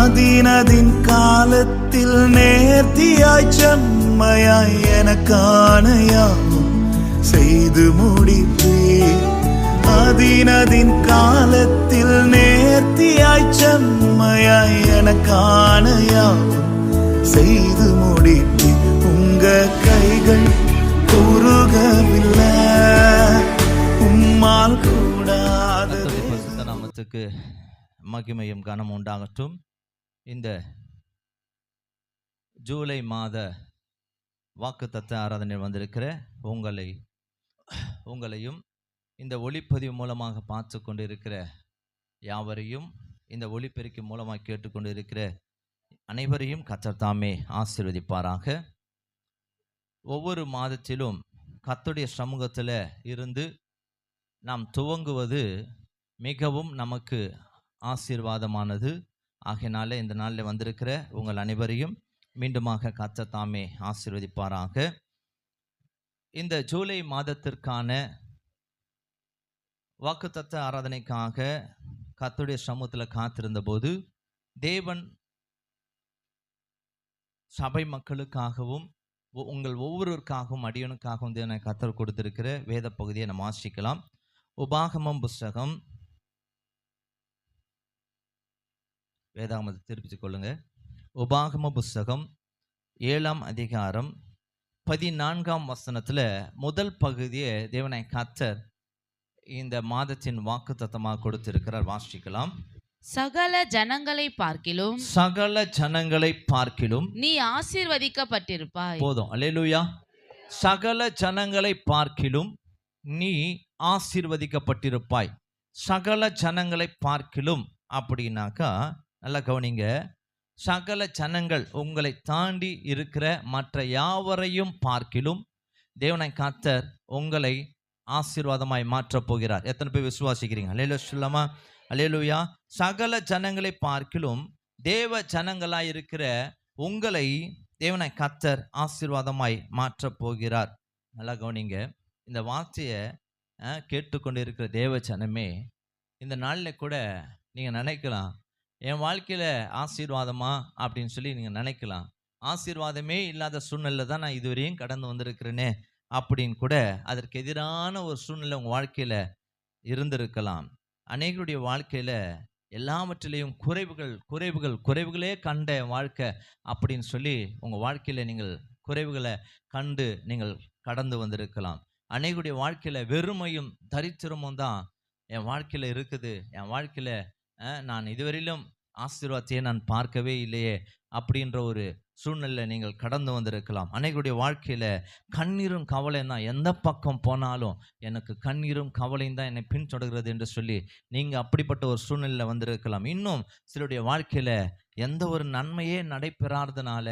ஆதீனதின் காலத்தில் நேர்த்தியாய் செம்மையாய் எனக்கான யாவும் செய்து முடிப்பீர். ஆதீனதின் காலத்தில் நேர்த்தியாய் செம்மையாய் எனக்கான யாவும் செய்து முடிப்பீர். உங்க கைகள் குறுகவில்லை, உம்மால் கூடாதது. நாமத்துக்கு மகிமையும் கனம் உண்டாகட்டும். இந்த ஜூலை மாத வாக்குத்தத்த ஆராதனை வந்திருக்கிற உங்களையும் இந்த ஒளிப்பதிவு மூலமாக பார்த்து கொண்டு இருக்கிற யாவரையும், இந்த ஒளிப்பெருக்கி மூலமாக கேட்டுக்கொண்டு இருக்கிற அனைவரையும் கர்த்தர் தாமே ஆசீர்வதிப்பாராக. ஒவ்வொரு மாதத்திலும் கர்த்தருடைய சமூகத்தில் இருந்து நாம் துவங்குவது மிகவும் நமக்கு ஆசீர்வாதமானது. ஆகையினால இந்த நாளில் வந்திருக்கிற உங்கள் அனைவரையும் மீண்டுமாக கர்த்தர் தாமே ஆசீர்வதிப்பாராக. இந்த ஜூலை மாதத்திற்கான வாக்குத்தத்த ஆராதனைக்காக கர்த்தருடைய சமூகத்தில் காத்திருந்த போது தேவன் சபை மக்களுக்காகவும் உங்கள் ஒவ்வொருவருக்காகவும் அடியனுக்காகவும் தேவனை கர்த்தர் கொடுத்திருக்கிற வேத பகுதியை நம்ம வாசிக்கலாம். உபாகமம் புஸ்தகம், வேதாகமத்தை திருப்பிச்சு கொள்ளுங்க. உபாகம புஸ்தகம் 7ஆம் அதிகாரம் 14ஆம் வசனத்தில் முதல் பகுதியை தேவனை கர்த்தர் இந்த மாதத்தின் வாக்குத்தத்தமாக கொடுத்திருக்கிறார். வாசிக்கலாம். சகல ஜனங்களை பார்க்கிலும் நீ ஆசீர்வதிக்கப்பட்டிருப்பாய். போதும். அல்லேலூயா. சகல ஜனங்களை பார்க்கிலும் நீ ஆசீர்வதிக்கப்பட்டிருப்பாய். சகல ஜனங்களை பார்க்கிலும் அப்படின்னாக்கா நல்லா கவனிங்க. சகல ஜனங்கள், உங்களை தாண்டி இருக்கிற மற்ற யாவரையும் பார்க்கிலும் தேவனை கர்த்தர் உங்களை ஆசீர்வாதமாய் மாற்றப் போகிறார். எத்தனை பேர் விசுவாசிக்கிறீங்க? அல்லேலூயா சொல்லாமா? அல்லேலூயா. சகல ஜனங்களை பார்க்கிலும் தேவ ஜனங்களாய் இருக்கிற உங்களை தேவனை கர்த்தர் ஆசீர்வாதமாய் மாற்றப் போகிறார். நல்லா கவனிங்க. இந்த வார்த்தையை கேட்டுக்கொண்டு இருக்கிற தேவ ஜனமே, இந்த நாளில் கூட நீங்கள் நினைக்கலாம், என் வாழ்க்கையில் ஆசீர்வாதமா அப்படின்னு சொல்லி நீங்கள் நினைக்கலாம். ஆசீர்வாதமே இல்லாத சூழ்நிலை தான் நான் இதுவரையும் கடந்து வந்திருக்கிறேனே அப்படின்னு கூட அதற்கு எதிரான ஒரு சூழ்நிலை உங்கள் வாழ்க்கையில் இருந்திருக்கலாம். அநேகருடைய வாழ்க்கையில் எல்லாவற்றிலையும் குறைவுகளே கண்ட வாழ்க்கை அப்படின்னு சொல்லி உங்கள் வாழ்க்கையில் நீங்கள் குறைவுகளை கண்டு நீங்கள் கடந்து வந்திருக்கலாம். அநேகருடைய வாழ்க்கையில் வெறுமையும் தரித்திரமும் தான் என் வாழ்க்கையில் இருக்குது. என் வாழ்க்கையில் நான் இதுவரையிலும் ஆசீர்வாதத்தையே நான் பார்க்கவே இல்லையே அப்படின்ற ஒரு சூழ்நிலை நீங்கள் கடந்து வந்திருக்கலாம். அநேகருடைய வாழ்க்கையில் கண்ணீரும் கவலையும் தான், எந்த பக்கம் போனாலும் எனக்கு கண்ணீரும் கவலையும் தான் என்னை பின்தொடர்கிறது என்று சொல்லி நீங்கள் அப்படிப்பட்ட ஒரு சூழ்நிலையில் வந்திருக்கலாம். இன்னும் சிலருடைய வாழ்க்கையில் எந்த ஒரு நன்மையே நடைபெறாததுனால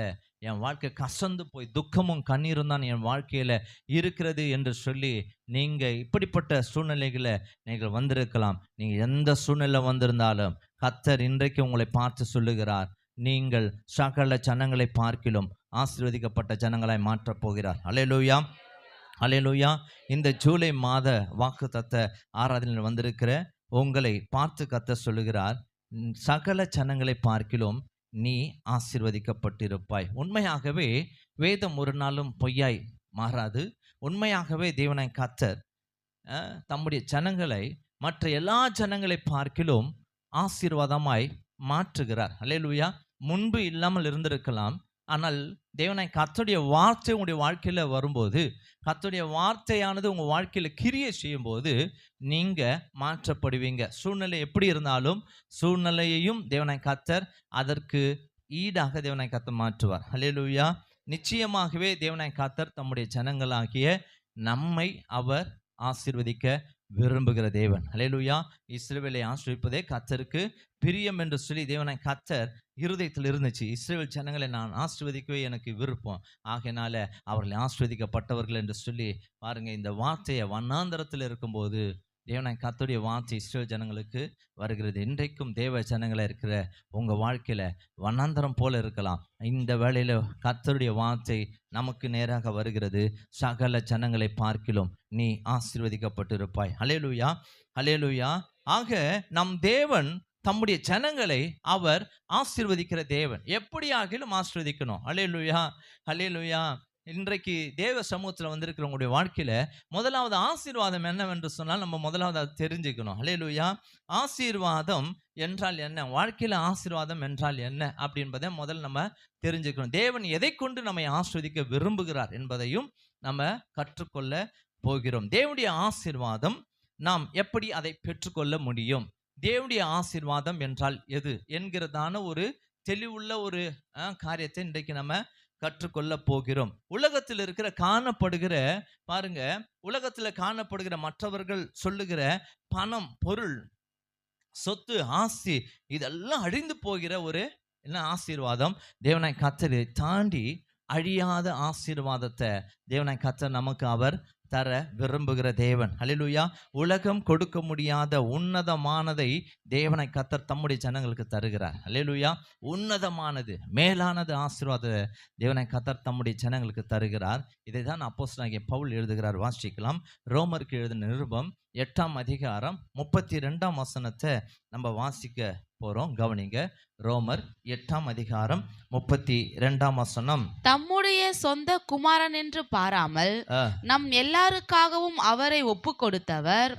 என் வாழ்க்கை கசந்து போய் துக்கமும் கண்ணீரும் தான் என் வாழ்க்கையில் இருக்கிறது என்று சொல்லி நீங்கள் இப்படிப்பட்ட சூழ்நிலைகளை நீங்கள் வந்திருக்கலாம். நீங்கள் எந்த சூழ்நிலை வந்திருந்தாலும் கர்த்தர் இன்றைக்கு உங்களை பார்த்து சொல்லுகிறார், நீங்கள் சகல ஜனங்களை பார்க்கிலும் ஆசீர்வதிக்கப்பட்ட ஜனங்களாய் மாற்றப் போகிறார். அல்லேலூயா, அல்லேலூயா. இந்த ஜூலை மாத வாக்குத்தத்த ஆராதனையில் வந்திருக்கிற உங்களை பார்த்து கர்த்தர் சொல்லுகிறார், சகல ஜனங்களை பார்க்கிலும் நீ ஆசீர்வதிக்கப்பட்டிருப்பாய். உண்மையாகவே வேதம் ஒரு நாளும் பொய்யாய் மாறாது. உண்மையாகவே தேவனாய் கர்த்தர் தம்முடைய ஜனங்களை மற்ற எல்லா ஜனங்களை பார்க்கிலும் ஆசீர்வாதமாய் மாற்றுகிறார். அல்லேலூயா. முன்பு இல்லாமல் இருந்திருக்கலாம், ஆனால் தேவனாய் கர்த்தருடைய வார்த்தை உங்களுடைய வாழ்க்கையில் வரும்போது, கர்த்தருடைய வார்த்தையானது உங்கள் வாழ்க்கையில் கிரியை செய்யும்போது நீங்கள் மாற்றப்படுவீங்க. சூழ்நிலை எப்படி இருந்தாலும் சூழ்நிலையையும் தேவனாய் கர்த்தர் அதற்கு ஈடாக தேவனாய் கர்த்தர் மாற்றுவார். அல்லேலூயா. நிச்சயமாகவே தேவனாய் கர்த்தர் தம்முடைய ஜனங்களாகிய நம்மை அவர் ஆசீர்வதிக்க விரும்புகிற தேவன். அல்லேலூயா. இஸ்ரவேலை ஆசீர்வதிப்பதே கர்த்தருக்கு பிரியம் என்று சொல்லி தேவனாய் கர்த்தர் இருதயத்தில் இருந்துச்சு. இஸ்ரவேல் ஜனங்களை நான் ஆசீர்வதிக்கவே எனக்கு விருப்பம், ஆகையினால அவர்களை ஆசீர்வதிக்கப்பட்டவர்கள் என்று சொல்லி பாருங்க. இந்த வார்த்தையை வண்ணாந்தரத்தில் இருக்கும்போது தேவனாய் கர்த்தருடைய வார்த்தை இஸ்ரவேல் ஜனங்களுக்கு வருகிறது. இன்றைக்கும் தேவ ஜனங்களை இருக்கிற உங்கள் வாழ்க்கையில் வண்ணாந்தரம் போல இருக்கலாம். இந்த வேளையில் கர்த்தருடைய வார்த்தை நமக்கு நேராக வருகிறது. சகல ஜனங்களை பார்க்கிலும் நீ ஆசீர்வதிக்கப்பட்டிருப்பாய். அல்லேலூயா, அல்லேலூயா. ஆக நம் தேவன் தம்முடைய ஜனங்களை அவர் ஆசீர்வதிக்கிற தேவன். எப்படியாகிலும் ஆசீர்வதிக்கணும். அல்லேலூயா, அல்லேலூயா. இன்றைக்கு தேவ சமூகத்தில் வந்திருக்கிறவங்களுடைய வாழ்க்கையில முதலாவது ஆசீர்வாதம் என்னவென்று சொன்னால் நம்ம முதலாவது அதை தெரிஞ்சுக்கணும். அல்லேலூயா. ஆசீர்வாதம் என்றால் என்ன, வாழ்க்கையில ஆசீர்வாதம் என்றால் என்ன அப்படின்பதை முதல்ல நம்ம தெரிஞ்சுக்கணும். தேவன் எதை கொண்டு நம்மை ஆசீர்வதிக்க விரும்புகிறார் என்பதையும் நம்ம கற்றுக்கொள்ள போகிறோம். தேவனுடைய ஆசீர்வாதம் நாம் எப்படி அதை பெற்றுக்கொள்ள முடியும், தேவனுடைய ஆசீர்வாதம் என்றால் எது என்கிறதான ஒரு தெளிவுள்ள ஒரு காரியத்தை இன்றைக்கு நம்ம கற்றுக்கொள்ள போகிறோம். உலகத்தில் இருக்கிற காணப்படுகிற பாருங்க, உலகத்தில் காணப்படுகிற மற்றவர்கள் சொல்லுகிற பணம், பொருள், சொத்து, ஆஸ்தி இதெல்லாம் அழிந்து போகிற ஒரு என்ன ஆசீர்வாதம், தேவனாய் கர்த்தரை தாண்டி அழியாத ஆசீர்வாதத்தை தேவனாய் கர்த்தர் நமக்கு அவர் தர விரும்புகிற தேவன். அல்லேலூயா. உலகம் கொடுக்க முடியாத உன்னதமானதை தேவனாய் கர்த்தர் தம்முடைய ஜனங்களுக்கு தருகிறார். அல்லேலூயா. உன்னதமானது, மேலானது ஆசீர்வாத தேவனாய் கர்த்தர் தம்முடைய ஜனங்களுக்கு தருகிறார். இதை தான் அப்போஸ்தலனாகிய பவுல் எழுதுகிறார். வாசிக்கலாம். ரோமருக்கு எழுதின நிருபம் 8ஆம் அதிகாரம் 32ஆம் வசனத்தை நம்ம வாசிக்க போறோம். கவனிங்க. ரோமர் 8ஆம் அதிகாரம் 32ஆம் வசனம். தம்முடைய சொந்த குமாரன் என்று பாராமல் நம் எல்லாருக்காகவும் அவரை ஒப்பு கொடுத்தவர்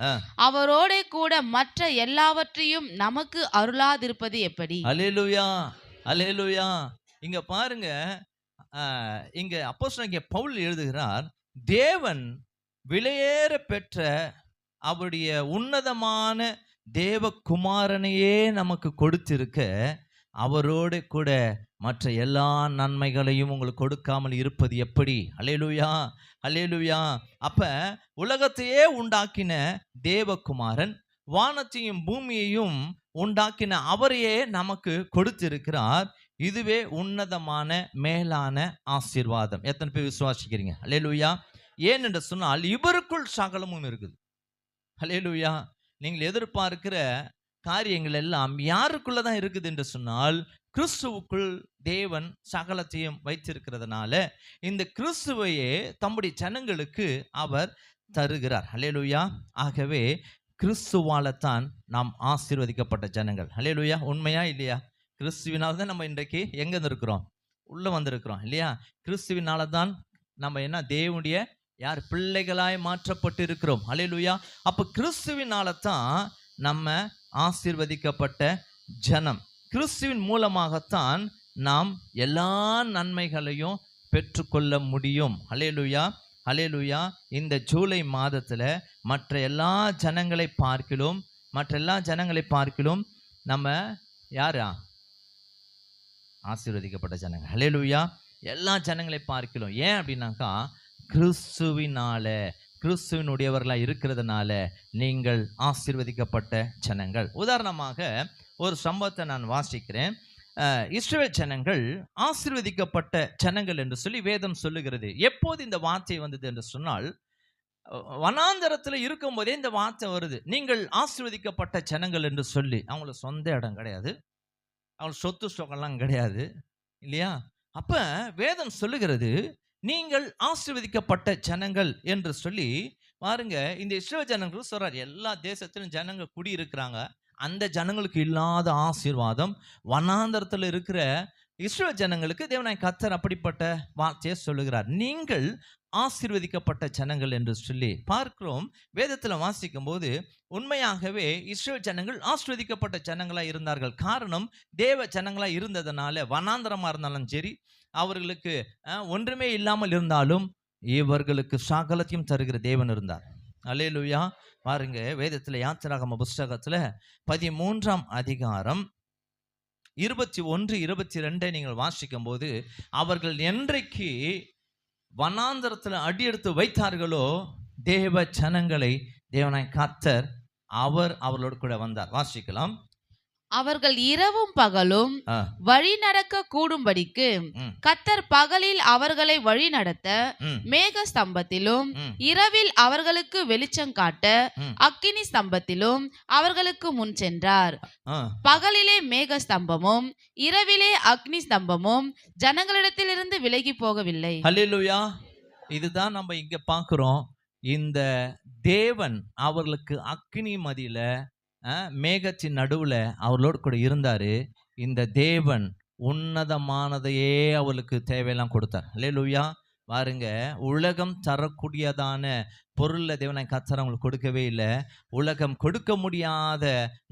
அவரோட கூட மற்ற எல்லாவற்றையும் நமக்கு அருளாதிருப்பது எப்படி? அல்லேலூயா, அல்லேலூயா. இங்க பாருங்க, இங்க அப்போஸ்தலனாகிய பவுல் எழுதுகிறார், தேவன் விலையேற பெற்ற அவருடைய உன்னதமான தேவகுமாரனையே நமக்கு கொடுத்திருக்க அவரோடு கூட மற்ற எல்லா நன்மைகளையும் உங்களுக்கு கொடுக்காமல் இருப்பது எப்படி? அல்லேலூயா, அல்லேலூயா. அப்ப உலகத்தையே உண்டாக்கின தேவகுமாரன், வானத்தையும் பூமியையும் உண்டாக்கின அவரையே நமக்கு கொடுத்திருக்கிறார். இதுவே உன்னதமான மேலான ஆசீர்வாதம். எத்தனை பேர் விசுவாசிக்கிறீங்க? அல்லேலூயா. ஏன் என்று சொன்னால் இவருக்குள் சகலமும் இருக்குது. அல்லேலூயா. நீங்கள் எதிர்பார்க்கிற காரியங்கள் எல்லாம் யாருக்குள்ள தான் இருக்குது என்று சொன்னால் கிறிஸ்துவுக்குள் தேவன் சகலத்தையும் வைத்திருக்கிறதுனால இந்த கிறிஸ்துவையே தம்முடைய ஜனங்களுக்கு அவர் தருகிறார். அல்லேலூயா. ஆகவே கிறிஸ்துவால தான் நாம் ஆசீர்வதிக்கப்பட்ட ஜனங்கள். அல்லேலூயா. உண்மையா இல்லையா? கிறிஸ்துவினால் தான் நம்ம இன்றைக்கு எங்க இருக்கிறோம், உள்ள வந்திருக்கிறோம் இல்லையா? கிறிஸ்துவினால தான் நம்ம என்ன தேவனுடைய யார் பிள்ளைகளாய் மாற்றப்பட்டு இருக்கிறோம். அல்லேலூயா. அப்ப கிறிஸ்துவினால தான் நம்ம ஆசீர்வதிக்கப்பட்ட ஜனம். கிறிஸ்துவின் மூலமாகத்தான் நாம் எல்லா நன்மைகளையும் பெற்றுக்கொள்ள முடியும். அல்லேலூயா, அல்லேலூயா. இந்த ஜூலை மாதத்துல மற்ற எல்லா ஜனங்களை பார்க்கிலும் நம்ம யாரா? ஆசீர்வதிக்கப்பட்ட ஜனங்கள். அல்லேலூயா. எல்லா ஜனங்களை பார்க்கிலும். ஏன் அப்படின்னாக்கா கிறிஸ்துவினுடையவர்களாக இருக்கிறதுனால நீங்கள் ஆசீர்வதிக்கப்பட்ட ஜனங்கள். உதாரணமாக ஒரு சம்பவத்தை நான் வாசிக்கிறேன். இஸ்ரவேல் ஜனங்கள் ஆசீர்வதிக்கப்பட்ட ஜனங்கள் என்று சொல்லி வேதம் சொல்லுகிறது. எப்போது இந்த வார்த்தை வந்தது என்று சொன்னால், வனாந்தரத்தில் இருக்கும்போதே இந்த வார்த்தை வருது. நீங்கள் ஆசீர்வதிக்கப்பட்ட ஜனங்கள் என்று சொல்லி. அவங்களுக்கு சொந்த இடம் கிடையாது, அவங்களுக்கு சொத்து சொகெல்லாம் கிடையாது இல்லையா? அப்ப வேதம் சொல்லுகிறது நீங்கள் ஆசீர்வதிக்கப்பட்ட ஜனங்கள் என்று சொல்லி பாருங்க. இந்த இஸ்ரவேல் ஜனங்கள் சொல்றார், எல்லா தேசத்திலும் ஜனங்கள் குடியிருக்கிறாங்க, அந்த ஜனங்களுக்கு இல்லாத ஆசீர்வாதம் வனாந்தரத்தில் இருக்கிற இஸ்ரவேல் ஜனங்களுக்கு தேவனாய் கர்த்தர் அப்படிப்பட்ட வார்த்தையை சொல்லுகிறார். நீங்கள் ஆசீர்வதிக்கப்பட்ட ஜனங்கள் என்று சொல்லி பார்க்கிறோம். வேதத்தில் வாசிக்கும் போது உண்மையாகவே இஸ்ரவேல் ஜனங்கள் ஆசீர்வதிக்கப்பட்ட ஜனங்களாக இருந்தார்கள். காரணம், தேவ ஜனங்களாக இருந்ததுனால வனாந்தரமாக இருந்தாலும் சரி, அவர்களுக்கு ஒன்றுமே இல்லாமல் இருந்தாலும் இவர்களுக்கு சகலத்தையும் தருகிற தேவன் இருந்தார். அல்லேலூயா. பாருங்க, வேதத்தில் யாத்திராகம புஸ்தகத்தில் 13ஆம் அதிகாரம் 21, 22 நீங்கள் வாசிக்கும் போது, அவர்கள் என்றைக்கு வனாந்தரத்தில் அடியெடுத்து வைத்தார்களோ தேவ ஜனங்களை தேவனாய் கர்த்தர் அவர்களோடு கூட வந்தார். வாசிக்கலாம். அவர்கள் இரவும் பகலும் வழி நடக்க கூடும்படிக்கு கர்த்தர் பகலில் அவர்களை வழி நடத்த மேக ஸ்தம்பத்திலும், இரவில் அவர்களுக்கு வெளிச்சம் காட்ட அக்கினி ஸ்தம்பத்திலும் அவர்களுக்கு முன் சென்றார். பகலிலே மேக ஸ்தம்பமும் இரவிலே அக்னி ஸ்தம்பமும் ஜனங்களிடத்திலிருந்து விலகி போகவில்லை. அல்லேலூயா. இதுதான் நம்ம இங்க பார்க்கிறோம். இந்த தேவன் அவர்களுக்கு அக்னி மதியில மேகத்தின் நடுவுல அவர்களோடு கூட இருந்தாரு. இந்த தேவன் உன்னதமானதையே அவளுக்கு தேவையெல்லாம் கொடுத்தார். அல்லேலூயா. பாருங்க, உலகம் தரக்கூடியதான பொருள்ல தேவனாய் கர்த்தர் அவங்களுக்கு கொடுக்கவே இல்லை. உலகம் கொடுக்க முடியாத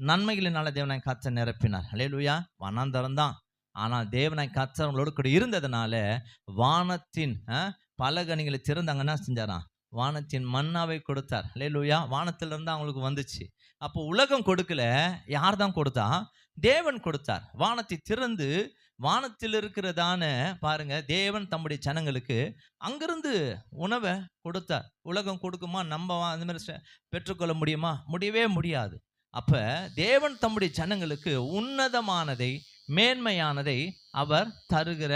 நன்மைகளினால தேவனாய் கர்த்தர் நிரப்பினார். அல்லேலூயா. வனாந்தரம் தான், ஆனால் தேவனாய் கர்த்தர் அவங்களோடு கூட இருந்ததுனால வானத்தின் பலகணிகளை திறந்தாங்கன்னா செஞ்சாராம், வானத்தின் மன்னாவை கொடுத்தார். அல்லேலூயா. வானத்திலிருந்து அவங்களுக்கு வந்துச்சு. அப்போ உலகம் கொடுக்கல, யார் தான் கொடுத்தா? தேவன் கொடுத்தார். வானத்தை திறந்து வானத்தில் இருக்கிறதான பாருங்க, தேவன் தம்முடைய ஜனங்களுக்கு அங்கிருந்து உணவை கொடுத்தார். உலகம் கொடுக்குமா? நம்ம அந்த மாதிரி பெற்றுக்கொள்ள முடியுமா? முடியவே முடியாது. அப்ப தேவன் தம்முடைய ஜனங்களுக்கு உன்னதமானதை, மேன்மையானதை அவர் தருகிற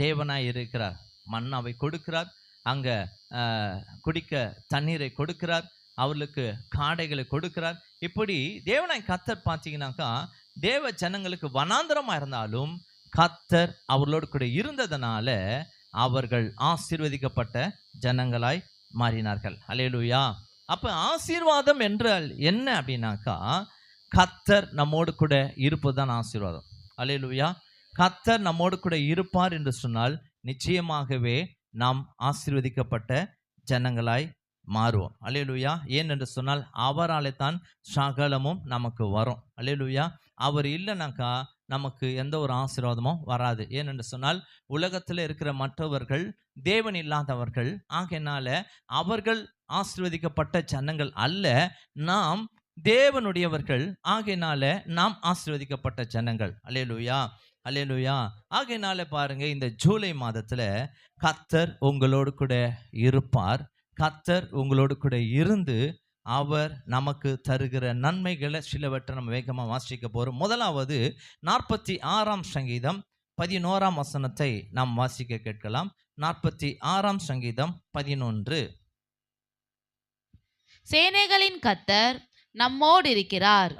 தேவனாய் இருக்கிறார். மன்னாவை கொடுக்கிறார், அங்க குடிக்க தண்ணீரை கொடுக்கிறார், அவர்களுக்கு காடைகளை கொடுக்கிறார். இப்படி தேவனாய் கர்த்தர் பார்த்தீங்கன்னாக்கா, தேவ ஜனங்களுக்கு வனாந்தரமா இருந்தாலும் கர்த்தர் அவர்களோடு கூட இருந்ததனால அவர்கள் ஆசீர்வதிக்கப்பட்ட ஜனங்களாய் மாறினார்கள். அல்லேலூயா. அப்ப ஆசீர்வாதம் என்றால் என்ன அப்படின்னாக்கா, கர்த்தர் நம்மோடு கூட இருப்பதுதான் ஆசீர்வாதம். அல்லேலூயா. கர்த்தர் நம்மோடு கூட இருப்பார் என்று சொன்னால் நிச்சயமாகவே நாம் ஆசீர்வதிக்கப்பட்ட ஜனங்களாய் மாறுவோம். அல்லேலூயா. ஏன் என்று சொன்னால் அவராலே தான் சகலமும் நமக்கு வரும். அல்லேலூயா. அவர் இல்லைனாக்கா நமக்கு எந்த ஒரு ஆசீர்வாதமும் வராது. ஏனென்று சொன்னால் உலகத்தில் இருக்கிற மற்றவர்கள் தேவன் இல்லாதவர்கள், ஆகையினால அவர்கள் ஆசீர்வதிக்கப்பட்ட ஜனங்கள் அல்ல. நாம் தேவனுடையவர்கள், ஆகையினால நாம் ஆசீர்வதிக்கப்பட்ட ஜனங்கள். அல்லேலூயா. அல்லேலூயா. ஆகையினால பாருங்க, இந்த ஜூலை மாதத்துல கர்த்தர் உங்களோடு கூட இருப்பார். கர்த்தர் உங்களோடு கூட இருந்து அவர் நமக்கு தருகிற நன்மைகளை சிலவற்றை நம்ம வேகமாக வாசிக்க போகிறோம். முதலாவது 46ஆம் சங்கீதம் 11ஆம் வசனத்தை நாம் வாசிக்க கேட்கலாம். 46ஆம் சங்கீதம் 11. சேனைகளின் கர்த்தர் நம்மோடு இருக்கிறார்,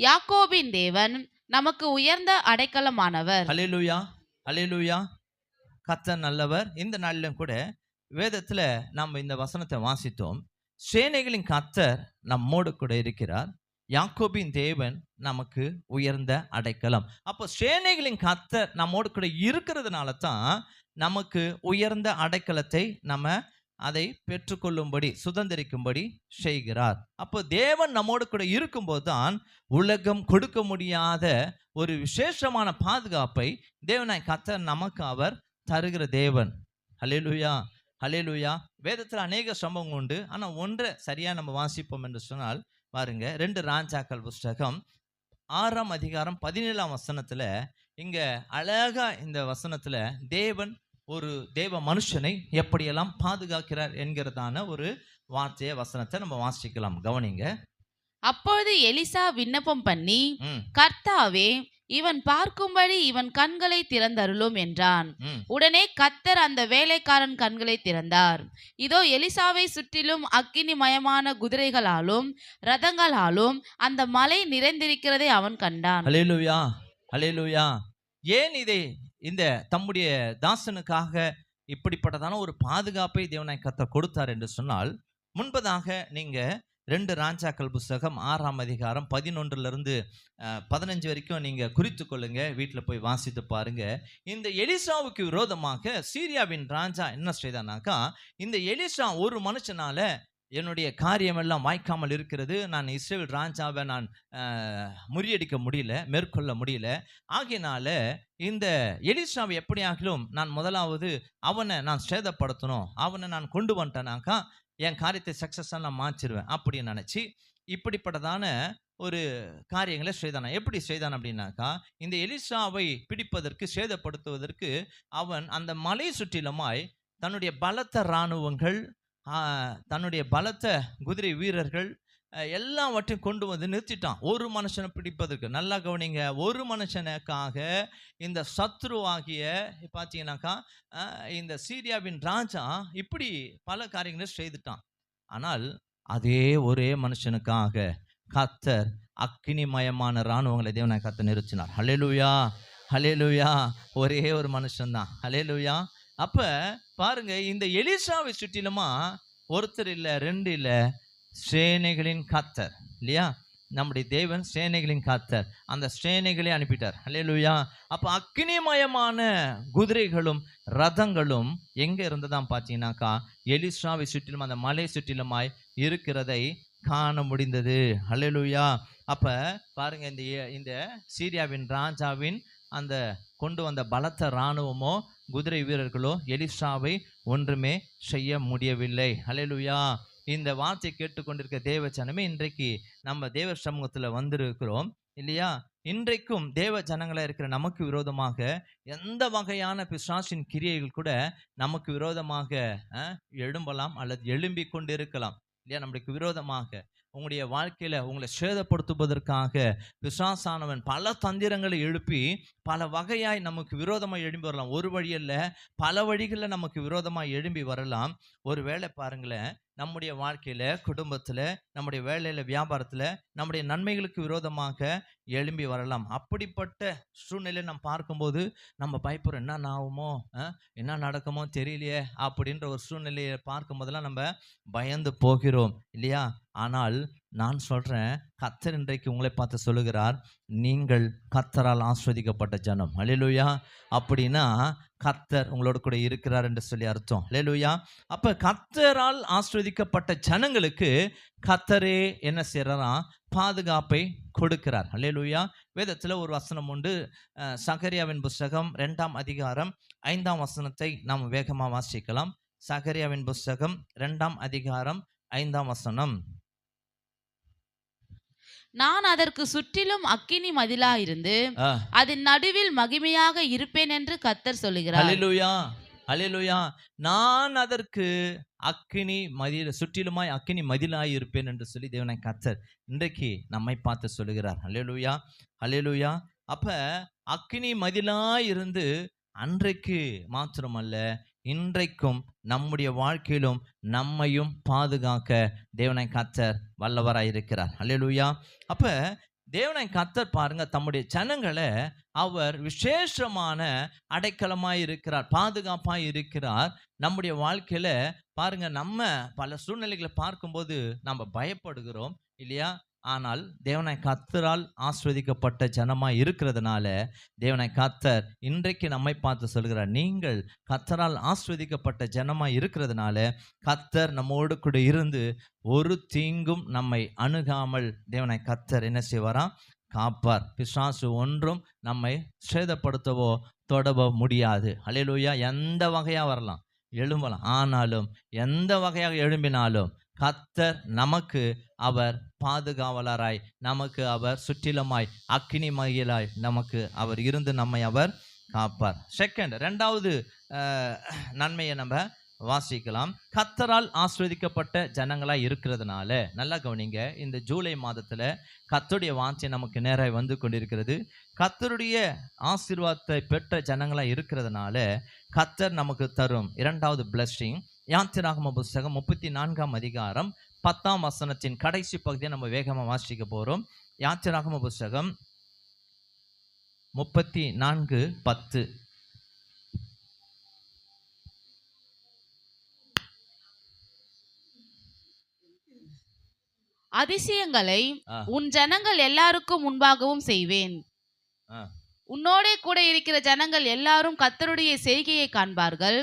யாக்கோபின் தேவன் நமக்கு உயர்ந்த அடைக்கலமானவர். அல்லேலூயா. அல்லேலூயா. கர்த்தர் நல்லவர். இந்த நாளிலும் கூட வேதத்துல நாம் இந்த வசனத்தை வாசித்தோம். சேனைகளின் கர்த்தர் நம்மோடு கூட இருக்கிறார், யாக்கோபின் தேவன் நமக்கு உயர்ந்த அடைக்கலம். அப்போ சேனைகளின் கர்த்தர் நம்மோடு கூட இருக்கிறதுனால தான் நமக்கு உயர்ந்த அடைக்கலத்தை நம்ம அதை பெற்றுக்கொள்ளும்படி, சுதந்திரிக்கும்படி செய்கிறார். அப்போ தேவன் நம்மோடு கூட இருக்கும்போது தான் உலகம் கொடுக்க முடியாத ஒரு விசேஷமான பாதுகாப்பை தேவனாய் கர்த்தர் நமக்கு அவர் தருகிற தேவன். அல்லேலூயா. அல்லேலூயா. வேதத்தில் அநேக சம்பவம் உண்டு, ஆனால் ஒன்றை சரியாக நம்ம வாசிப்போம் என்று சொன்னால் பாருங்க, 2 ராஜாக்கள் புஸ்தகம் 6ஆம் அதிகாரம் 17ஆம் வசனத்தில் இங்கே அழகா இந்த வசனத்தில் தேவன் ஒரு தேவ மனுஷனை எப்படியெல்லாம் பாதுகாக்கிறார் என்கிறதான ஒரு வார்த்தையை, வசனத்தை நம்ம வாசிக்கலாம். கவனிங்க. அப்பொழுது எலிசா விண்ணப்பம் பண்ணி, கர்த்தாவே, இவன் பார்க்கும்படி இவன் கண்களை திறந்தருளும் என்றான். உடனே கர்த்தர் அந்த வேலைக்காரன் கண்களை திறந்தார். இதோ எலிசாவை சுற்றிலும் அக்கினிமயமான குதிரைகளாலும் ரதங்களாலும் அந்த மலை நிறைந்திருக்கிறதை அவன் கண்டான். அல்லேலூயா. அல்லேலூயா. ஏன் இதை இந்த தம்முடைய தாசனுக்காக இப்படிப்பட்டதான ஒரு பாதுகாப்பை தேவனாய் கர்த்தர் கொடுத்தார் என்று சொன்னால், முன்பதாக நீங்க 2 ராஜாக்கள் புஸ்தகம் 6ஆம் அதிகாரம் 11லிருந்து 15 வரைக்கும் நீங்க குறித்து கொள்ளுங்க, வீட்டில் போய் வாசித்து பாருங்க. இந்த எலிசாவுக்கு விரோதமாக சீரியாவின் ராஜா என்ன செய்தானாக்கா, இந்த எலிசா ஒரு மனுஷனால என்னுடைய காரியமெல்லாம் வாய்க்காமல் இருக்கிறது, நான் இஸ்ரவேல் ராஜாவை நான் முறியடிக்க முடியல, மேற்கொள்ள முடியல, ஆகையினால இந்த எலிசாவை எப்படியாகிலும் நான் முதலாவது அவனை நான் சேதப்படுத்தணும், அவனை நான் கொண்டு வந்துட்டேனாக்கா என் காரியத்தை சக்ஸஸாக நான் மாற்றிடுவேன் அப்படின்னு நினச்சி இப்படிப்பட்டதான ஒரு காரியங்களை செய்தானா. எப்படி செய்தான் அப்படின்னாக்கா, இந்த எலிசாவை பிடிப்பதற்கு, சேதப்படுத்துவதற்கு அவன் அந்த மலை சுற்றிலுமாய் தன்னுடைய பலத்த இராணுவங்கள், தன்னுடைய பலத்த குதிரை வீரர்கள் எல்லாவற்றையும் கொண்டு வந்து நிறுத்திட்டான் ஒரு மனுஷனை பிடிப்பதற்கு. நல்லா கவனிங்க, ஒரு மனுஷனுக்காக இந்த சத்ருவாகிய பார்த்தீங்கன்னாக்கா இந்த சீரியாவின் ராஜா இப்படி பல காரியங்களை செய்துட்டான். ஆனால் அதே ஒரே மனுஷனுக்காக கர்த்தர் அக்கினிமயமான இராணுவங்களை தேவனாய் கர்த்தர் நிறுத்தினார். ஹல்லேலூயா. ஹல்லேலூயா. ஒரே ஒரு மனுஷன்தான். ஹல்லேலூயா. அப்ப பாருங்க, இந்த எலிசாவை சுற்றிலுமா ஒருத்தர் இல்லை, 2 இல்லை, சேனைகளின் கர்த்தர் இல்லையா, நம்முடைய தேவன் சேனைகளின் கர்த்தர், அந்த சேனைகளை அனுப்பிட்டார். அல்லேலூயா. அப்போ அக்கினிமயமான குதிரைகளும் ரதங்களும் எங்கே இருந்ததான் பார்த்தீங்கன்னாக்கா எலிசாவை சுற்றிலும் அந்த மலை சுற்றிலுமாய் இருக்கிறதை காண முடிந்தது. அல்லேலூயா. அப்போ பாருங்க, இந்த சீரியாவின் ராஜாவின் அந்த கொண்டு வந்த பலத்த இராணுவமோ குதிரை வீரர்களோ எலிசாவை ஒன்றுமே செய்ய முடியவில்லை. அல்லேலூயா. இந்த வார்த்தை கேட்டுக்கொண்டிருக்க தேவ ஜனமே, இன்றைக்கு நம்ம தேவ சமூகத்தில் வந்திருக்கிறோம் இல்லையா? இன்றைக்கும் தேவ ஜனங்களாக இருக்கிற நமக்கு விரோதமாக எந்த வகையான பிசாசின் கிரியைகள் கூட நமக்கு விரோதமாக எழும்பலாம் அல்லது எழும்பி கொண்டு இருக்கலாம் இல்லையா? நம்மளுக்கு விரோதமாக உங்களுடைய வாழ்க்கையில உங்களை சேதப்படுத்துவதற்காக பிசாசானவன் பல தந்திரங்களை எழுப்பி பல வகையாய் நமக்கு விரோதமாக எழும்பி வரலாம். ஒரு வழியல்ல, பல வழிகளில் நமக்கு விரோதமாக எழும்பி வரலாம். ஒரு வேளை பாருங்களேன், நம்முடைய வாழ்க்கையில, குடும்பத்துல, நம்முடைய வேலையில, வியாபாரத்துல நம்முடைய நன்மைகளுக்கு விரோதமாக எழும்பி வரலாம். அப்படிப்பட்ட சூழ்நிலை நம்ம பார்க்கும்போது நம்ம பயப்படுறோம், என்ன ஆகுமோ, என்ன நடக்குமோ தெரியலையே அப்படின்ற ஒரு சூழ்நிலையை பார்க்கும் போதெல்லாம் நம்ம பயந்து போகிறோம் இல்லையா? ஆனால் நான் சொல்றேன், கர்த்தர் இன்றைக்கு உங்களை பார்த்து சொல்லுகிறார், நீங்கள் கர்த்தரால் ஆஸ்வதிக்கப்பட்ட ஜனம். அல்லேலூயா. அப்படின்னா கர்த்தர் உங்களோட கூட இருக்கிறார் என்று சொல்லி அர்த்தம். அல்லேலூயா. அப்ப கர்த்தரால் ஆஸ்வதிக்கப்பட்ட ஜனங்களுக்கு கர்த்தரே என்ன செய்யறாரா? பாதுகாப்பை கொடுக்கிறார். அல்லேலூயா. வேதத்துல ஒரு வசனம் உண்டு, சகரியாவின் புஸ்தகம் 2ஆம் அதிகாரம் 5ஆம் வசனத்தை நாம் வேகமா வாசிக்கலாம். சகரியாவின் புஸ்தகம் 2ஆம் அதிகாரம் 5ஆம் வசனம். நான் அதற்கு சுற்றிலும் அக்கினி மதிலா இருந்து அதன் நடுவில் மகிமையாக இருப்பேன் என்று கர்த்தர் சொல்லுகிறார். அல்லேலூயா. அல்லேலூயா. நான் அதற்கு அக்கினி மதில் சுற்றிலுமாய் அக்கினி மதிலாய் இருப்பேன் என்று சொல்லி தேவனை கர்த்தர் இன்றைக்கு நம்மை பார்த்து சொல்லுகிறார். அல்லேலூயா. அல்லேலூயா. அப்ப அக்கினி மதிலாய் இருந்து அன்றைக்கு மாத்திரமல்ல, இன்றைக்கும் நம்முடைய வாழ்க்கையிலும் நம்மையும் பாதுகாக்க தேவனை கர்த்தர் வல்லவராயிருக்கிறார். அல்லேலூயா. அப்ப தேவனை கர்த்தர் பாருங்க, தம்முடைய ஜனங்களை அவர் விசேஷமான அடைக்கலமாய் இருக்கிறார், பாதுகாப்பாய் இருக்கிறார். நம்முடைய வாழ்க்கையில பாருங்க, நம்ம பல சூழ்நிலைகளை பார்க்கும்போது நம்ம பயப்படுகிறோம் இல்லையா? ஆனால் தேவனை கர்த்தரால் ஆஸ்வதிக்கப்பட்ட ஜனமாய் இருக்கிறதுனால தேவனை கர்த்தர் இன்றைக்கு நம்மை பார்த்து சொல்கிறார், நீங்கள் கர்த்தரால் ஆஸ்வதிக்கப்பட்ட ஜனமாய் இருக்கிறதுனால கர்த்தர் நம்மோடு கூட இருந்து ஒரு தீங்கும் நம்மை அணுகாமல் தேவனை கர்த்தர் என்ன செய்வாராம்? காப்பார். பிசாசு ஒன்றும் நம்மை சேதப்படுத்தவோ தொடவோ முடியாது. அல்லேலூயா. எந்த வகையா வரலாம், எழும்பலாம். ஆனாலும் எந்த வகையாக எழும்பினாலும் கர்த்தர் நமக்கு அவர் பாதுகாவலராய், நமக்கு அவர் சுற்றிலுமாய் அக்கினி மகிழாய் நமக்கு அவர் இருந்து நம்மை அவர் காப்பார். ரெண்டாவது நன்மையை நம்ம வாசிக்கலாம். கர்த்தரால் ஆஸ்வதிக்கப்பட்ட ஜனங்களாய் இருக்கிறதுனால, நல்லா கவனிங்க, இந்த ஜூலை மாதத்துல கர்த்தருடைய வாஞ்சை நமக்கு நேராக வந்து கொண்டிருக்கிறது. கர்த்தருடைய ஆசீர்வாதத்தை பெற்ற ஜனங்களாய் இருக்கிறதுனால கர்த்தர் நமக்கு தரும் இரண்டாவது பிளஸிங், யாத்திராகம புஸ்தகம் 34ஆம் அதிகாரம் 10ஆம் வசனத்தின் கடைசி பகுதியை நம்ம வேகமா வாசிக்க போறோம். யாத்திராகம புஸ்தகம் 34:10. அதிசயங்களை உன் ஜனங்கள் எல்லாருக்கும் முன்பாகவும் செய்வேன். உன்னோட கூட இருக்கிற ஜனங்கள் எல்லாரும் கர்த்தருடைய செய்கையை காண்பார்கள்.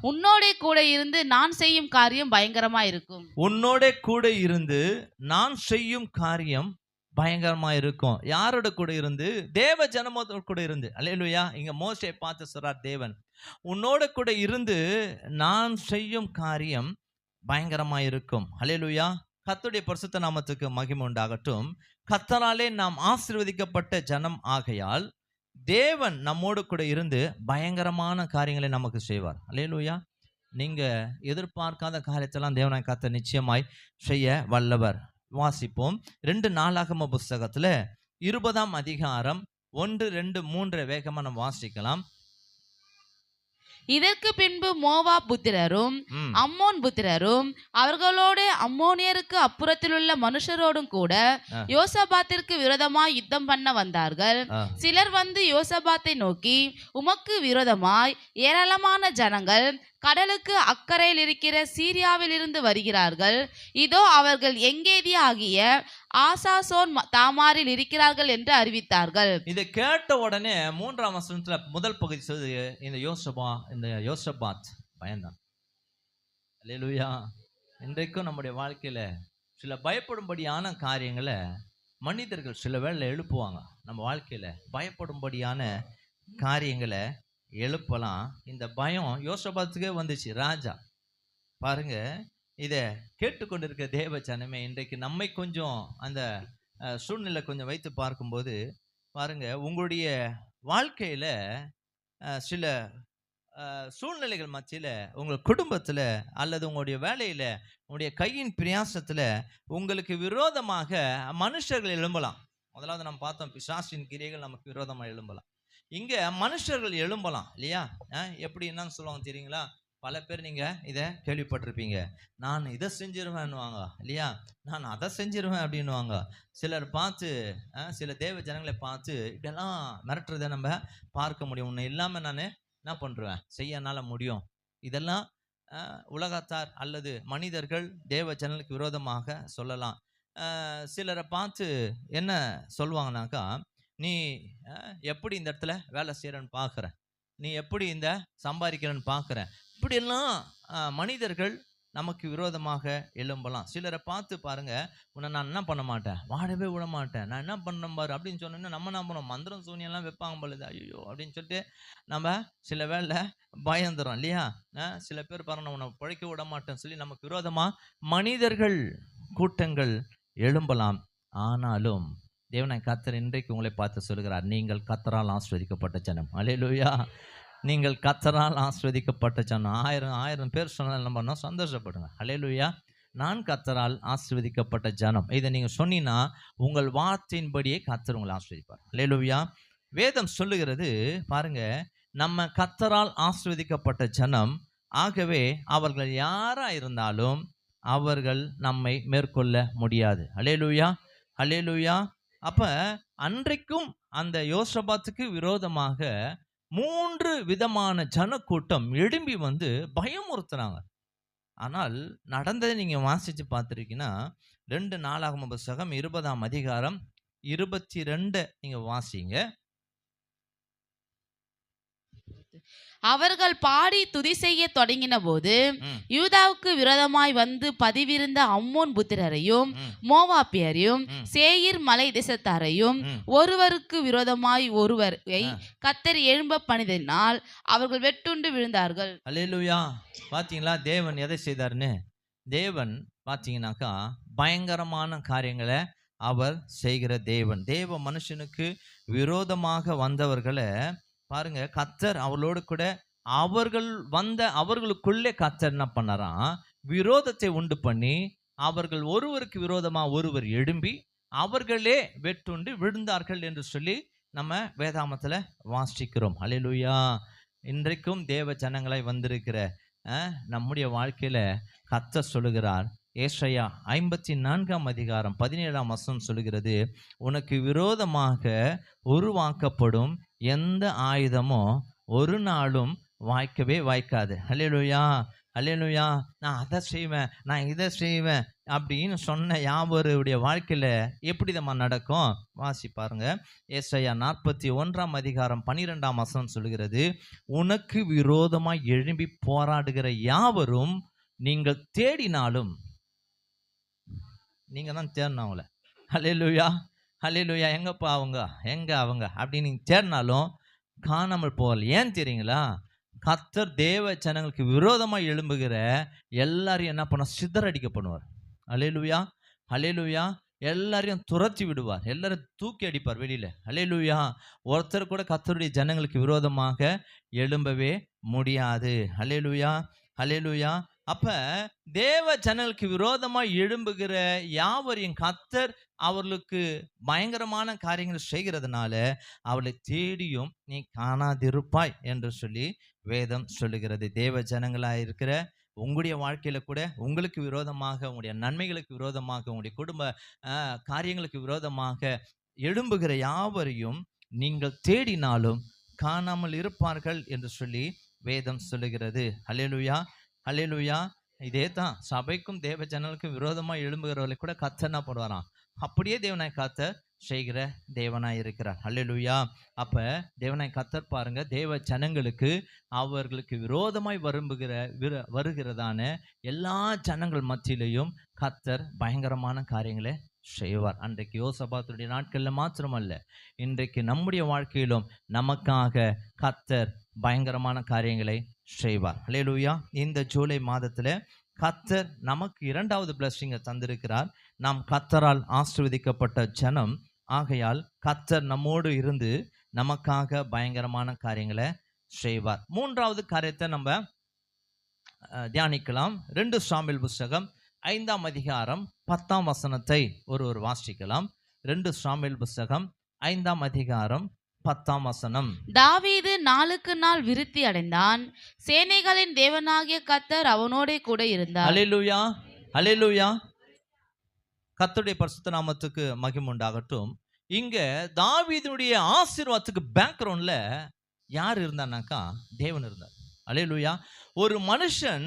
உன்னோட கூட இருந்து நான் செய்யும் காரியம் பயங்கரமா இருக்கும். உன்னோட கூட இருந்து நான் செய்யும் காரியம் பயங்கரமா இருக்கும். யாரோட கூட இருந்து? தேவ ஜனமோட கூட இருந்து. அல்லேலூயா. இங்க மோசே பார்த்து சொல்றார், தேவன் உன்னோட கூட இருந்து நான் செய்யும் காரியம் பயங்கரமா இருக்கும். அல்லேலூயா. கர்த்தருடைய பரிசுத்த நாமத்துக்கு மகிமை உண்டாகட்டும். கர்த்தராலே நாம் ஆசீர்வதிக்கப்பட்ட ஜனம் ஆகையால் தேவன் நம்மோடு கூட இருந்து பயங்கரமான காரியங்களை நமக்கு செய்வார். அல்லேலூயா. நீங்க எதிர்பார்க்காத காரியத்தெல்லாம் தேவனாய் கர்த்தர் நிச்சயமாய் செய்ய வல்லவர். வாசிப்போம். 2 நாளாகம புஸ்தகத்துல 20ஆம் அதிகாரம் 1, 2, 3 வேகமா நம்ம வாசிக்கலாம். இதற்கு பின்பு மோவாப் புத்திரரும் அம்மோன் புத்திரரும் அவர்களோட அம்மோனியருக்கு அப்புறத்திலுள்ள மனுஷரோடும் கூட யோசபாத்திற்கு விரோதமாய் யுத்தம் பண்ண வந்தார்கள். சிலர் வந்து யோசபாத்தை நோக்கி, உமக்கு விரோதமாய் ஏராளமான ஜனங்கள் கடலுக்கு அக்கறையில் இருக்கிற சீரியாவில் இருந்து வருகிறார்கள். இதோ அவர்கள் எங்கேதி ஆகிய ஆசாசோன் தாமாரில் இருக்கிறார்கள் என்று அறிவித்தார்கள். இதை கேட்ட உடனே 3ஆம் வசனத்துல முதல் பகுதி சொல்லுது, இந்த யோசபாத் பயந்தான். அல்லேலூயா. இன்றைக்கும் நம்முடைய வாழ்க்கையில சில பயப்படும்படியான காரியங்களை மனிதர்கள் சில வேளை எழுப்புவாங்க. நம்ம வாழ்க்கையில பயப்படும்படியான காரியங்களை எழுப்பலாம். இந்த பயம் யோசபாத்துக்கே வந்துச்சு. ராஜா பாருங்க, இதை கேட்டுக்கொண்டிருக்க தேவ ஜனமே, இன்றைக்கு நம்மை கொஞ்சம் அந்த சூழ்நிலை கொஞ்சம் வைத்து பார்க்கும்போது பாருங்க, உங்களுடைய வாழ்க்கையில சில சூழ்நிலைகள் மத்தியில், உங்கள் குடும்பத்தில் அல்லது உங்களுடைய வேலையில், உங்களுடைய கையின் பிரயாசத்தில் உங்களுக்கு விரோதமாக மனுஷர்கள் எழும்பலாம். முதலாவது நம்ம பார்த்தோம், பிசாசின் கிரியைகள் நமக்கு விரோதமாக எழும்பலாம். இங்கே மனுஷர்கள் எழும்பலாம் இல்லையா? எப்படி என்னன்னு சொல்லுவாங்க தெரியுங்களா? பல பேர் நீங்கள் இதை கேள்விப்பட்டிருப்பீங்க. நான் இதை செஞ்சிருவேன்னுவாங்க இல்லையா? நான் அதை செஞ்சிருவேன் அப்படின்னுவாங்க. சிலர் பார்த்து, சில தேவ ஜனங்களை பார்த்து இதெல்லாம் மிரட்டுறதை நம்ம பார்க்க முடியும். உன்னை இல்லாமல் நான் என்ன பண்ணுறேன், செய்ய என்னால் முடியும். இதெல்லாம் உலகத்தார் அல்லது மனிதர்கள் தேவ ஜனங்களுக்கு விரோதமாக சொல்லலாம். சிலரை பார்த்து என்ன சொல்லுவாங்கனாக்கா, நீ எப்படி இந்த இடத்துல வேலை செய்கிறன்னு பார்க்குறேன், நீ எப்படி இந்த சம்பாதிக்கிறன்னு பார்க்குறேன், இப்படியெல்லாம் மனிதர்கள் நமக்கு விரோதமாக எழும்பலாம். சிலரை பார்த்து பாருங்க, உன்னை நான் என்ன பண்ண மாட்டேன், வாடவே விட மாட்டேன், நான் என்ன பண்ண பாரு அப்படின்னு சொன்னோன்னா நம்ம என்ன பண்ணுவோம், மந்திரம் சூனியெல்லாம் வைப்பாங்க பொழுது, ஐயோ அப்படின்னு சொல்லிட்டு நம்ம சில வேளை பயந்துடும் இல்லையா? சில பேர் பாருங்க, உன்னை பிழைக்க விட மாட்டேன்னு சொல்லி நமக்கு விரோதமாக மனிதர்கள் கூட்டங்கள் எழும்பலாம். ஆனாலும் தேவனாய் கர்த்தர் இன்றைக்கு உங்களை பார்த்து சொல்கிறார், நீங்கள் கர்த்தரால் ஆசீர்வதிக்கப்பட்ட ஜனம். அல்லேலூயா. நீங்கள் கர்த்தரால் ஆசீர்வதிக்கப்பட்ட ஜனம். ஆயிரம் பேர் சொன்னால் நம்ம பண்ணோம், சந்தோஷப்படுங்க. அல்லேலூயா. நான் கர்த்தரால் ஆசீர்வதிக்கப்பட்ட ஜனம். இதை நீங்கள் சொன்னீங்கன்னா உங்கள் வார்த்தையின்படியே கர்த்தர் உங்களை ஆசீர்வதிப்பார். அல்லேலூயா. வேதம் சொல்லுகிறது பாருங்க, நம்ம கர்த்தரால் ஆசீர்வதிக்கப்பட்ட ஜனம். ஆகவே அவர்கள் யாராக இருந்தாலும் அவர்கள் நம்மை மேற்கொள்ள முடியாது. அல்லேலூயா, அல்லேலூயா. அப்போ அன்றைக்கும் அந்த யோசபாத்துக்கு விரோதமாக 3 விதமான ஜனக்கூட்டம் எழும்பி வந்து பயமுறுத்துனாங்க. ஆனால் நடந்ததை நீங்கள் வாசித்து பார்த்துருக்கீங்கன்னா, 2 நாளாகம புத்தகம் 20ஆம் அதிகாரம் 22 நீங்கள் வாசிங்க. அவர்கள் பாடி துதி செய்ய தொடங்கின போது யூதாவுக்கு விரோதமாய் வந்து பதிவிருந்த அம்மோன் புத்திரரையும் மோவாபியரையும் சேயீர் மலை தேசத்தாரையும் ஒருவருக்கு விரோதமாய் ஒருவரை கர்த்தர் எழும்ப பணிதனால் அவர்கள் வெட்டுண்டு விழுந்தார்கள். அல்லேலூயா. பார்த்தீங்களா தேவன் எதை செய்தார்னு? தேவன் பார்த்தீங்கன்னாக்கா பயங்கரமான காரியங்களை அவர் செய்கிற தேவன். தேவ மனுஷனுக்கு விரோதமாக வந்தவர்களை பாருங்க, கர்த்தர் அவர்களோடு கூட அவர்களுக்குள்ளே கர்த்தர் என்ன பண்ணாராம், விரோதத்தை உண்டு பண்ணி அவர்கள் ஒருவருக்கு விரோதமாக ஒருவர் எழும்பி அவர்களே வெட்டுண்டு விழுந்தார்கள் என்று சொல்லி நம்ம வேதாமத்தில் வாசிக்கிறோம். அல்லேலூயா. இன்றைக்கும் தேவ ஜனங்களாய் வந்திருக்கிற நம்முடைய வாழ்க்கையில் கர்த்தர் சொல்லுகிறார். ஏசாயா 54ஆம் அதிகாரம் 17ஆம் வசனம் சொல்லுகிறது, உனக்கு விரோதமாக உருவாக்கப்படும் எந்த ஆயுதமும் ஒரு நாளும் வாய்க்கவே வாய்க்காது. அல்லேலூயா, அல்லேலூயா. நான் அதை செய்வேன், நான் இதை செய்வேன் அப்படின்னு சொன்ன யாவருடைய வாழ்க்கையில் எப்படி நம்ம நடக்கும்? வாசி பாருங்க. ஏசாயா 41ஆம் அதிகாரம் 12ஆம் வசனம் சொல்லுகிறது, உனக்கு விரோதமாய் எழும்பி போராடுகிற யாவரும் நீங்கள் தேடினாலும், நீங்கள் தான் தேடணும் அவங்கள. அல்லேலூயா, அல்லேலூயா. எங்கப்பா அவங்க, எங்கே அவங்க அப்படின்னு நீங்கள் தேடினாலும் காணாமல் போகல. ஏன் தெரியுங்களா? கர்த்தர் தேவ ஜனங்களுக்கு விரோதமாக எழும்புகிற எல்லாரையும் என்ன பண்ண, சிதறடிக்க பண்ணுவார். அல்லேலூயா, அல்லேலூயா. எல்லாரையும் துரத்தி விடுவார், எல்லாரும் தூக்கி அடிப்பார் வெளியில். அல்லேலூயா. ஒருத்தர் கூட கர்த்தருடைய ஜனங்களுக்கு விரோதமாக எழும்பவே முடியாது. அல்லேலூயா, அல்லேலூயா. அப்ப தேவ ஜனங்களுக்கு விரோதமாக எழும்புகிற யாவரையும் கர்த்தர் அவர்களுக்கு பயங்கரமான காரியங்கள் செய்கிறதுனால அவளை தேடியும் நீ காணாதிருப்பாய் என்று சொல்லி வேதம் சொல்லுகிறது. தேவ ஜனங்களாக இருக்கிற உங்களுடைய வாழ்க்கையில் கூட உங்களுக்கு விரோதமாக, உங்களுடைய நன்மைகளுக்கு விரோதமாக, உங்களுடைய குடும்ப காரியங்களுக்கு விரோதமாக எழும்புகிற யாவரையும் நீங்கள் தேடினாலும் காணாமல் இருப்பார்கள் என்று சொல்லி வேதம் சொல்லுகிறது. ஹல்லேலூயா, ஹல்லேலூயா. இதே தான் சபைக்கும் தேவ ஜனங்களுக்கும் விரோதமாக எழும்புகிறவர்களை கூட கர்த்தர் என்ன பண்ணுவாராம், அப்படியே தேவனாய் கர்த்தர் செய்கிற தேவனாய் இருக்கிறார். ஹல்லேலூயா. அப்ப தேவனாய் கர்த்தர் பாருங்க, தேவ ஜனங்களுக்கு அவர்களுக்கு விரோதமாய் வருகிறதான எல்லா ஜனங்கள் மத்தியிலையும் கர்த்தர் பயங்கரமான காரியங்களை செய்வார். அன்றைக்கு யோசபாத்துடைய நாட்கள்ல மாத்திரமல்ல, இன்றைக்கு நம்முடைய வாழ்க்கையிலும் நமக்காக கர்த்தர் பயங்கரமான காரியங்களை செய்வார். ஹல்லேலூயா. இந்த ஜூலை மாதத்துல கர்த்தர் நமக்கு 2வது பிளஸிங்கை தந்திருக்கிறார். நாம் கர்த்தரால் ஆசீர்வதிக்கப்பட்ட ஜனம் ஆகையால் கர்த்தர் நம்மோடு இருந்து நமக்காக பயங்கரமான காரியங்களை செய்வார். 3வது காரியத்தை நம்ம தியானிக்கலாம். 2 சாமுவேல் புஸ்தகம் 5ஆம் அதிகாரம் 10ஆம் வசனத்தை ஒருவர் வாசிக்கலாம். 2 சாமுவேல் புஸ்தகம் 5ஆம் அதிகாரம் 10ஆம் வசனம். தாவீது நாளுக்கு நாள் விருத்தி அடைந்தான், சேனைகளின் தேவனாகிய கர்த்தர் அவனோட கூட இருந்தார். ஹல்லேலூயா, ஹல்லேலூயா. கர்த்தருடைய பரிசுத்த நாமத்துக்கு மகிமை உண்டாகட்டும். இங்க தாவீதுடைய ஆசீர்வாதத்துக்கு பேக்ரவுண்ட்ல யார் இருந்தானாக்கா, தேவன் இருந்தார். ஹல்லேலூயா. ஒரு மனுஷன்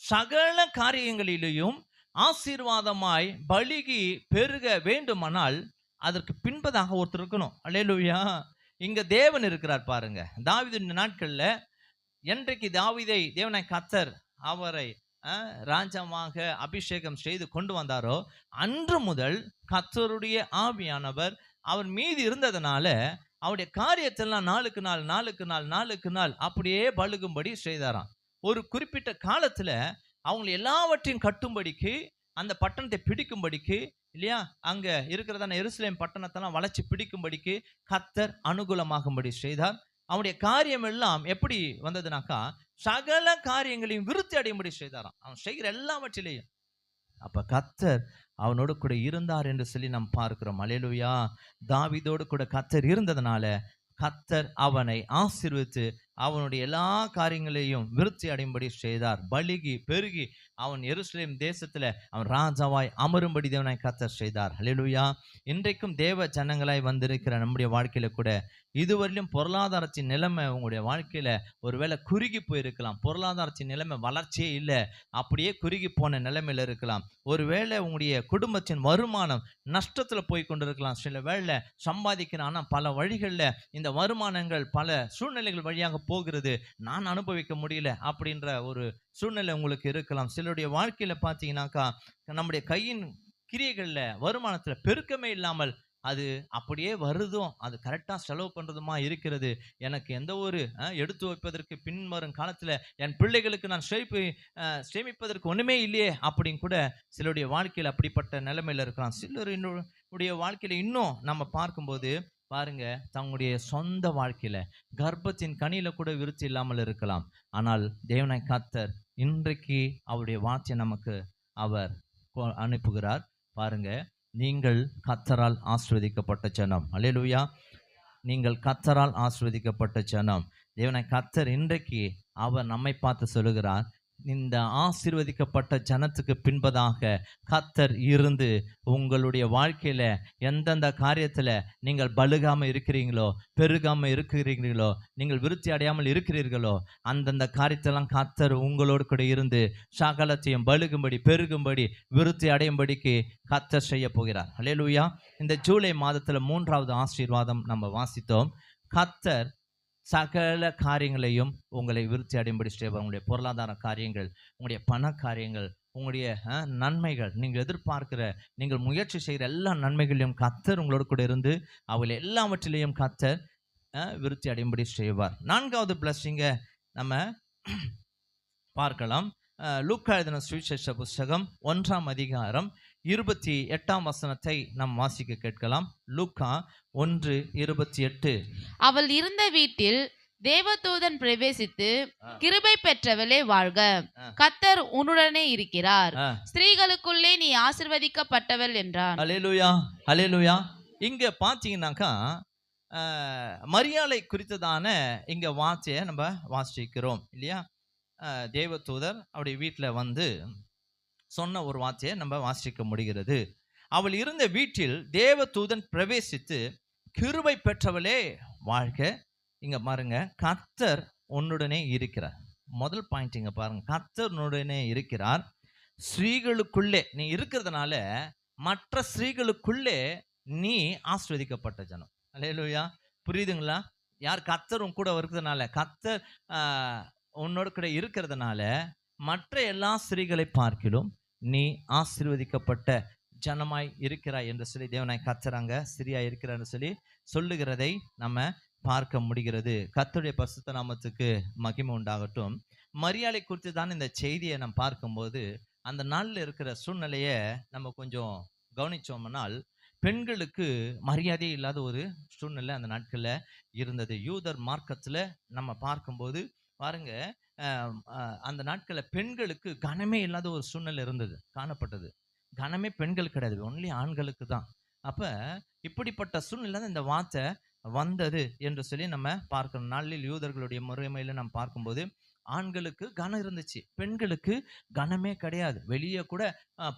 சகல காரியங்களிலேயும் ஆசீர்வாதமாய் பலுகி பெருக வேண்டுமானால் அதற்கு பின்பதாக ஒருத்தர் இருக்கணும். ஹல்லேலூயா. இங்க தேவன் இருக்கிறார் பாருங்க. தாவீது நாட்கள்ல என்றைக்கு தாவீதை தேவனாய் கர்த்தர் அவரை ராஜாவாக அபிஷேகம் செய்து கொண்டு வந்தாரோ அன்று முதல் கர்த்தருடைய ஆவியானவர் அவர் மீது இருந்ததுனால அவருடைய காரியத்தெல்லாம் நாளுக்கு நாள் அப்படியே பழுகும்படி செய்தாராம். ஒரு குறிப்பிட்ட காலத்துல அவங்க எல்லாவற்றையும் கட்டும்படிக்கு, அந்த பட்டணத்தை பிடிக்கும்படிக்கு, இல்லையா, அங்க இருக்கிறதான எருசலேம் பட்டணத்தெல்லாம் வளைச்சு பிடிக்கும்படிக்கு கர்த்தர் அனுகூலமாகும்படி செய்தார். அவனுடைய காரியம் எல்லாம் எப்படி வந்ததுனாக்கா, சகல காரியங்களையும் விருத்தி அடையும்படி செய்தாராம், அவன் செய்கிற எல்லாவற்றிலையும். அப்ப கர்த்தர் அவனோடு கூட இருந்தார் என்று சொல்லி நாம் பார்க்கிறோம். அல்லேலூயா. தாவீதோடு கூட கர்த்தர் இருந்ததுனால கர்த்தர் அவனை ஆசீர்வதித்து அவனுடைய எல்லா காரியங்களையும் விருத்தி அடையும்படி செய்தார். பலுகி பெருகி அவன் எருசலேம் தேசத்துல அவன் ராஜாவாய் அமரும்படி தேவனாய் கர்த்தர் செய்தார். ஹல்லேலூயா. இன்றைக்கும் தேவ ஜனங்களாய் வந்திருக்கிற நம்முடைய வாழ்க்கையில கூட இதுவரையிலும் பொருளாதாரத்தின் நிலைமை உங்களுடைய வாழ்க்கையில ஒருவேளை குறுகி போயிருக்கலாம். பொருளாதாரத்தின் நிலைமை வளர்ச்சியே இல்லை, அப்படியே குறுகி போன நிலைமையில இருக்கலாம். ஒருவேளை உங்களுடைய குடும்பத்தின் வருமானம் நஷ்டத்துல போய் கொண்டிருக்கலாம். சில வேளை சம்பாதிக்கிற ஆனா பல வழிகளில் இந்த வருமானங்கள் பல சூழ்நிலைகள் வழியாக போகிறது, நான் அனுபவிக்க முடியல அப்படின்ற ஒரு சூழ்நிலை உங்களுக்கு இருக்கலாம். சிலருடைய வாழ்க்கையில பார்த்தீங்கன்னாக்கா நம்முடைய கையின் கிரியைகள்ல வருமானத்துல பெருக்கமே இல்லாமல் அது அப்படியே வருதும் அது கரெக்டா செலவு பண்றதுமா இருக்கிறது. எனக்கு எந்த ஒரு எடுத்து வைப்பதற்கு பின்வரும் காலத்துல என் பிள்ளைகளுக்கு நான் சேமிப்பதற்கு ஒண்ணுமே இல்லையே அப்படின்னு கூட சிலருடைய வாழ்க்கையில அப்படிப்பட்ட நிலைமையில இருக்கலாம். சிலருடைய வாழ்க்கையில இன்னும் நம்ம பார்க்கும்போது பாருங்க, தங்களுடைய சொந்த வாழ்க்கையில கர்ப்பத்தின் கனியில கூட விருத்தி இல்லாமல் இருக்கலாம். ஆனால் தேவனாய் கர்த்தர் இன்றைக்கு அவருடைய வார்த்தையை நமக்கு அவர் அனுப்புகிறார். பாருங்க, நீங்கள் கர்த்தரால் ஆசீர்வதிக்கப்பட்ட ஜனம். அல்லேலூயா. நீங்கள் கர்த்தரால் ஆசீர்வதிக்கப்பட்ட ஜனம். தேவனாய் கர்த்தர் இன்றைக்கு அவர் நம்மை பார்த்து சொல்லுகிறார், இந்த ஆசீர்வதிக்கப்பட்ட ஜனத்துக்கு பின்பதாக கர்த்தர் இருந்து உங்களுடைய வாழ்க்கையில எந்தெந்த காரியத்துல நீங்கள் பலுகாம இருக்கிறீங்களோ, பெருகாம இருக்கிறீங்களோ, நீங்கள் விருத்தி அடையாமல் இருக்கிறீர்களோ, அந்தந்த காரியத்தெல்லாம் கர்த்தர் உங்களோடு கூட இருந்து சகலத்தையும் பலுகும்படி பெருகும்படி விருத்தி அடையும்படிக்கு கர்த்தர் செய்ய போகிறார். அல்லேலூயா. இந்த ஜூலை மாதத்துல 3வது ஆசீர்வாதம் நம்ம வாசித்தோம். கர்த்தர் சகல காரியங்களையும் உங்களை விருத்தி அடையும்படி செய்வார். உங்களுடைய பொருளாதார காரியங்கள், உங்களுடைய பண காரியங்கள், உங்களுடைய நன்மைகள், நீங்கள் எதிர்பார்க்கிற, நீங்கள் முயற்சி செய்கிற எல்லா நன்மைகளையும் கர்த்தர் உங்களோடு கூட இருந்து அவங்களை எல்லாவற்றிலையும் கர்த்தர் விருத்தி அடையும்படி செய்வார். 4வது பிளஸிங்கை நம்ம பார்க்கலாம். லூக்கா எழுதின சுவிசேஷ புஸ்தகம் 1ஆம் அதிகாரம் 28ஆம் வசனத்தை நாம் வாசிக்க கேட்கலாம். லூக்கா 1:28. அவள் இருந்த வீட்டில் தேவதூதன் பிரவேசித்து, கிருபை பெற்றவளே வாழ்க, கர்த்தர் உன்னுடனே இருக்கிறார், ஸ்திரீகளுக்குள்ளே நீ ஆசீர்வதிக்கப்பட்டவள் என்றான். அல்லேலூயா, அல்லேலூயா. இங்க பாத்தீங்கன்னாக்கா மரியாளை குறித்ததான இங்க வார்த்தையை நம்ம வாசிக்கிறோம் இல்லையா. தேவதூதர் அவருடைய வீட்டில் வந்து சொன்ன ஒரு வார்த்தையை நம்ம வாசிக்க முடிகிறது. அவள் இருந்த வீட்டில் தேவதூதன் பிரவேசித்து, கிருபை பெற்றவளே வாழ்க. இங்க பாருங்க, கர்த்தர் உன்னுடனே இருக்கிறார். முதல் பாயிண்ட் இங்க பாருங்க, கர்த்தர் உன்னுடனே இருக்கிறார். ஸ்திரீகளுக்குள்ளே நீ இருக்கிறதுனால மற்ற ஸ்திரீகளுக்குள்ளே நீ ஆசீர்வதிக்கப்பட்ட ஜனம். அல்லேலூயா. புரியுதுங்களா? யார்? கர்த்தர் உன் கூட இருக்கிறதுனால, கர்த்தர் உன்னோட கூட இருக்கிறதுனால மற்ற எல்லா ஸ்திரீகளை பார்க்கிலும் நீ ஆசீர்வதிக்கப்பட்ட ஜனமாய் இருக்கிறாய் என்று சொல்லி தேவனாய் கர்த்தராங்க ஸ்திரியா இருக்கிறான்னு சொல்லி சொல்லுகிறதை நம்ம பார்க்க முடிகிறது. கர்த்தருடைய பரிசுத்த நாமத்துக்கு மகிமை உண்டாகட்டும். மரியாதை குறித்து தான் இந்த செய்தியை நம்ம பார்க்கும்போது அந்த நாளில் இருக்கிற சூழ்நிலையை நம்ம கொஞ்சம் கவனிச்சோம்னால், பெண்களுக்கு மரியாதையே இல்லாத ஒரு சூழ்நிலை அந்த நாட்களில் இருந்தது. யூதர் மார்க்கத்தில் நம்ம பார்க்கும்போது பாருங்க, அந்த நாட்களில் பெண்களுக்கு கனமே இல்லாத ஒரு சூழ்நிலை இருந்தது, காணப்பட்டது. கனமே பெண்கள் கிடையாது, ஒன்லி ஆண்களுக்கு தான். அப்போ இப்படிப்பட்ட சூழ்நிலை தான் இந்த வார்த்தை வந்தது என்று சொல்லி நம்ம பார்க்கணும். நாளில் யூதர்களுடைய முறைமையில் நம்ம பார்க்கும்போது ஆண்களுக்கு கனம் இருந்துச்சு, பெண்களுக்கு கனமே கிடையாது. வெளியே கூட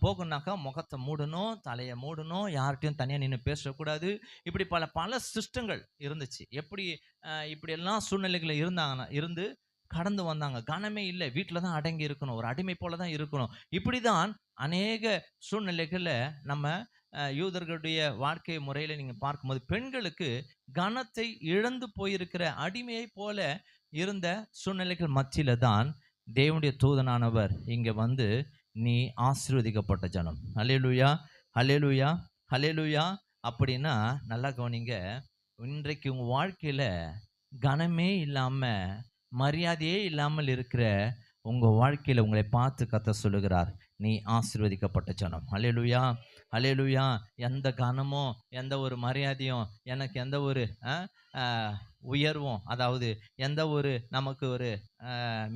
போகணுன்னாக்கா முகத்தை மூடணும், தலையை மூடணும், யார்கிட்டையும் தனியாக நின்று பேசக்கூடாது. இப்படி பல சிஸ்டங்கள் இருந்துச்சு. இப்படியெல்லாம் சூழ்நிலைகள் இருந்து கடந்து வந்தாங்க. கனமே இல்லை, வீட்டில் தான் அடங்கி இருக்கணும், ஒரு அடிமை போல தான் இருக்கணும். இப்படி தான் அநேக சூழ்நிலைகளில் நம்ம யூதர்களுடைய வாழ்க்கை முறையில் நீங்கள் பார்க்கும்போது பெண்களுக்கு கனத்தை இழந்து போயிருக்கிற அடிமையை போல இருந்த சூழ்நிலைகள் மத்தியில தான் தேவனுடைய தூதனானவர் இங்கே வந்து நீ ஆசீர்வதிக்கப்பட்ட ஜனம். ஹல்லேலூயா, ஹல்லேலூயா, ஹல்லேலூயா. அப்படின்னா நல்லா கவனிங்க, இன்றைக்கு உங்கள் வாழ்க்கையில் கனமே இல்லாமல் மரியாதையே இல்லாமல் இருக்கிற உங்கள் வாழ்க்கையில் உங்களை பார்த்து கர்த்தர் சொல்லுகிறார், நீ ஆசீர்வதிக்கப்பட்ட ஜனம். ஹல்லேலூயா, ஹல்லேலூயா. எந்த கனமோ எந்த ஒரு மரியாதையும் எனக்கு எந்த ஒரு உயர்வும், அதாவது எந்த ஒரு நமக்கு ஒரு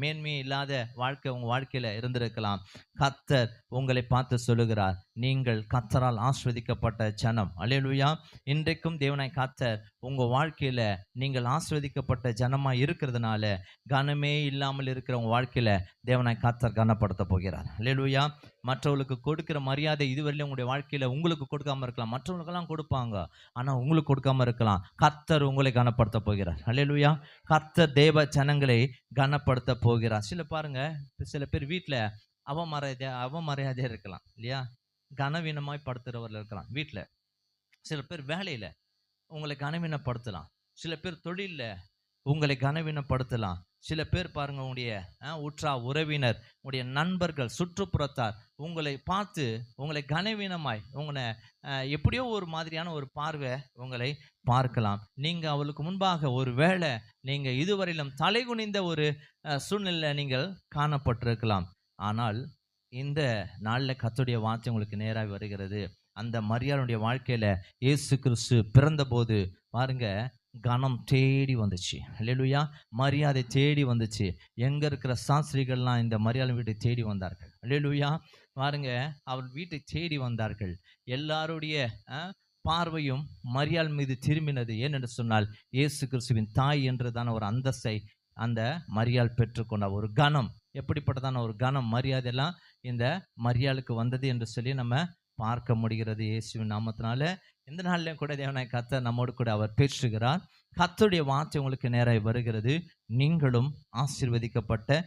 மேன்மையும் இல்லாத வாழ்க்கை உங்கள் வாழ்க்கையில் இருந்திருக்கலாம். கர்த்தர் உங்களை பார்த்து சொல்லுகிறார், நீங்கள் கர்த்தரால் ஆசீர்வதிக்கப்பட்ட ஜனம். அல்லேலூயா. இன்றைக்கும் தேவனாய் கர்த்தர் உங்கள் வாழ்க்கையில் நீங்கள் ஆசீர்வதிக்கப்பட்ட ஜனமாக இருக்கிறதுனால கனமே இல்லாமல் இருக்கிற உங்கள் வாழ்க்கையில் தேவனாய் கர்த்தர் கனப்படுத்த போகிறார். அல்லேலூயா. மற்றவர்களுக்கு கொடுக்கிற மரியாதை இதுவரையிலும் உங்களுடைய வாழ்க்கையில் உங்களுக்கு கொடுக்காம இருக்கலாம், மற்றவங்களுக்கெல்லாம் கொடுப்பாங்க, ஆனால் உங்களுக்கு கொடுக்காம இருக்கலாம். கர்த்தர் உங்களை கனப்படுத்த போகிறார். அல்லேலூயா. கர்த்தர் தேவ ஜனங்களை கனப்படுத்த போகிறார். சில பேர் வீட்டில் அவமரியாதையாக இருக்கலாம் இல்லையா, கனவீனமாய் படுத்துறவர்கள் இருக்கலாம். வீட்டில் சில பேர் வேலையில் உங்களை கனவீனப்படுத்தலாம், சில பேர் தொழிலில் உங்களை கனவீனப்படுத்தலாம். சில பேர் பாருங்க, உங்களுடைய உற்றார் உறவினர், உங்களுடைய நண்பர்கள், சுற்றுப்புறத்தார் உங்களை பார்த்து உங்களை கனவீனமாய் உங்களை எப்படியோ ஒரு மாதிரியான ஒரு பார்வை உங்களை பார்க்கலாம். நீங்கள் அவளுக்கு முன்பாக ஒரு வேளை நீங்கள் இதுவரையிலும் தலை குனிந்த ஒரு சூழ்நிலை நீங்கள் காணப்பட்டிருக்கலாம். ஆனால் இந்த நாளில் கர்த்தருடைய வார்த்தை உங்களுக்கு நேராக வருகிறது. அந்த மரியாளுடைய வாழ்க்கையில் இயேசு கிறிஸ்து பிறந்தபோது பாருங்க, கனம் தேடி வந்துச்சு. அல்லேலூயா. மரியாதை தேடி வந்துச்சு. எங்கே இருக்கிற சாஸ்திரிகள்லாம் இந்த மரியாதை வீட்டை தேடி வந்தார்கள். அல்லேலூயா. பாருங்க, அவள் வீட்டை தேடி வந்தார்கள். எல்லாருடைய பார்வையும் மரியாள் மீது திரும்பினது. ஏனென்று சொன்னால் இயேசு கிறிஸ்துவின் தாய் என்றதான ஒரு அந்தஸ்தை அந்த மரியாள் பெற்றுக்கொண்ட ஒரு கனம், எப்படிப்பட்டதான ஒரு கனம் மரியாதையெல்லாம் இந்த மரியாளுக்கு வந்தது என்று சொல்லி நம்ம பார்க்க முடிகிறது. இயேசுவின் நாமத்தினால இந்த நாளிலும் கூட தேவனாய் கர்த்தர் நம்மோடு கூட அவர் பேசுகிறார். கர்த்தருடைய வார்த்தை உங்களுக்கு நேராக வருகிறது. நீங்களும் ஆசீர்வதிக்கப்பட்ட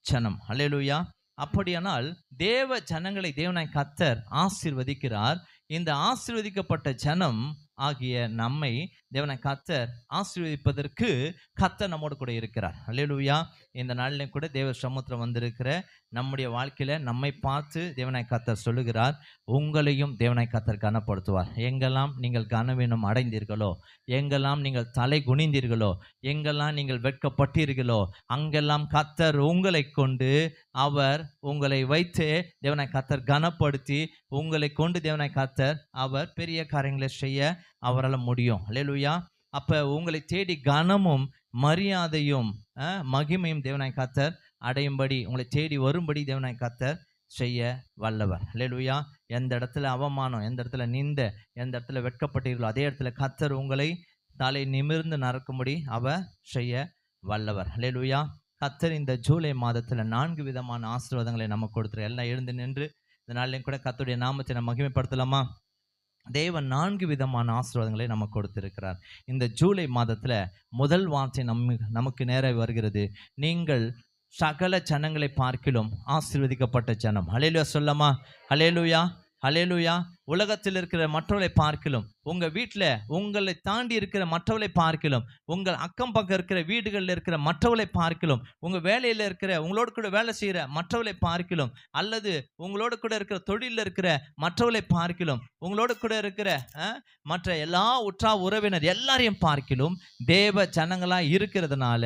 ஜனம். அல்லேலூயா. அப்படியானால் தேவ ஜனங்களை தேவனாய் கர்த்தர் ஆசீர்வதிக்கிறார். இந்த ஆசீர்வதிக்கப்பட்ட ஜனம் ஆகிய நம்மை தேவனாய் கர்த்தர் ஆசீர்வதிப்பதற்கு கர்த்தர் நம்மோடு கூட இருக்கிறார். அல்லேலூயா. இந்த நாளிலும் கூட தேவ சமுத்திரம் வந்திருக்கிற நம்முடைய வாழ்க்கையில் நம்மை பார்த்து தேவனாய் கர்த்தர் சொல்லுகிறார், உங்களையும் தேவனாய் கர்த்தர் கனப்படுத்துவார். எங்கெல்லாம் நீங்கள் கனவீனம் அடைந்தீர்களோ, எங்கெல்லாம் நீங்கள் தலை குனிந்தீர்களோ, எங்கெல்லாம் நீங்கள் வெட்கப்பட்டீர்களோ, அங்கெல்லாம் கர்த்தர் உங்களை கொண்டு அவர் உங்களை வைத்து தேவனாய் கர்த்தர் கனப்படுத்தி உங்களை கொண்டு தேவனாய் கர்த்தர் அவர் பெரிய காரியங்களை செய்ய அவரால் முடியும். அல்லேலூயா. அப்போ உங்களை தேடி கனமும் மரியாதையும் மகிமையும் தேவனாய் கர்த்தர் அடையும்படி, உங்களை தேடி வரும்படி தேவனாய் கர்த்தர் செய்ய வல்லவர். அல்லேலூயா. எந்த இடத்துல அவமானம், எந்த இடத்துல நிந்த, எந்த இடத்துல வெட்கப்பட்டீர்களோ அதே இடத்துல கர்த்தர் உங்களை தலை நிமிர்ந்து நடக்கும்படி அவர் செய்ய வல்லவர். அல்லேலூயா. கர்த்தர் இந்த ஜூலை மாதத்தில் 4 விதமான ஆசீர்வாதங்களை நமக்கு கொடுத்துரு. எல்லாம் எழுந்து நின்று இந்த நாளிலையும் கூட கர்த்தருடைய நாமத்தை நம்ம மகிமைப்படுத்தலாமா? தேவன் 4 விதமான ஆசீர்வாதங்களை நமக்கு கொடுத்திருக்கிறார். இந்த ஜூலை மாதத்துல முதல் வார்த்தை நமக்கு நேரே வருகிறது. நீங்கள் சகல ஜனங்களை பார்க்கிலும் ஆசீர்வதிக்கப்பட்ட ஜனம். ஹல்லேலூயா சொல்லமா? ஹல்லேலூயா, ஹல்லேலூயா. உலகத்தில் இருக்கிற மற்றவர்களை பார்க்கிலும், உங்க வீட்டில் உங்களை தாண்டி இருக்கிற மற்றவர்களை பார்க்கிலும், உங்கள் அக்கம் பக்கம் இருக்கிற வீடுகளில் இருக்கிற மற்றவர்களை பார்க்கிலும், உங்க வேலையில் இருக்கிற உங்களோடு கூட வேலை செய்கிற மற்றவர்களை பார்க்கிலும், அல்லது உங்களோடு கூட இருக்கிற தொழிலில் இருக்கிற மற்றவர்களை பார்க்கிலும், உங்களோடு கூட இருக்கிற மற்ற எல்லா உற்றா உறவினர் எல்லாரையும் பார்க்கிலும் தேவ ஜனங்களாக இருக்கிறதுனால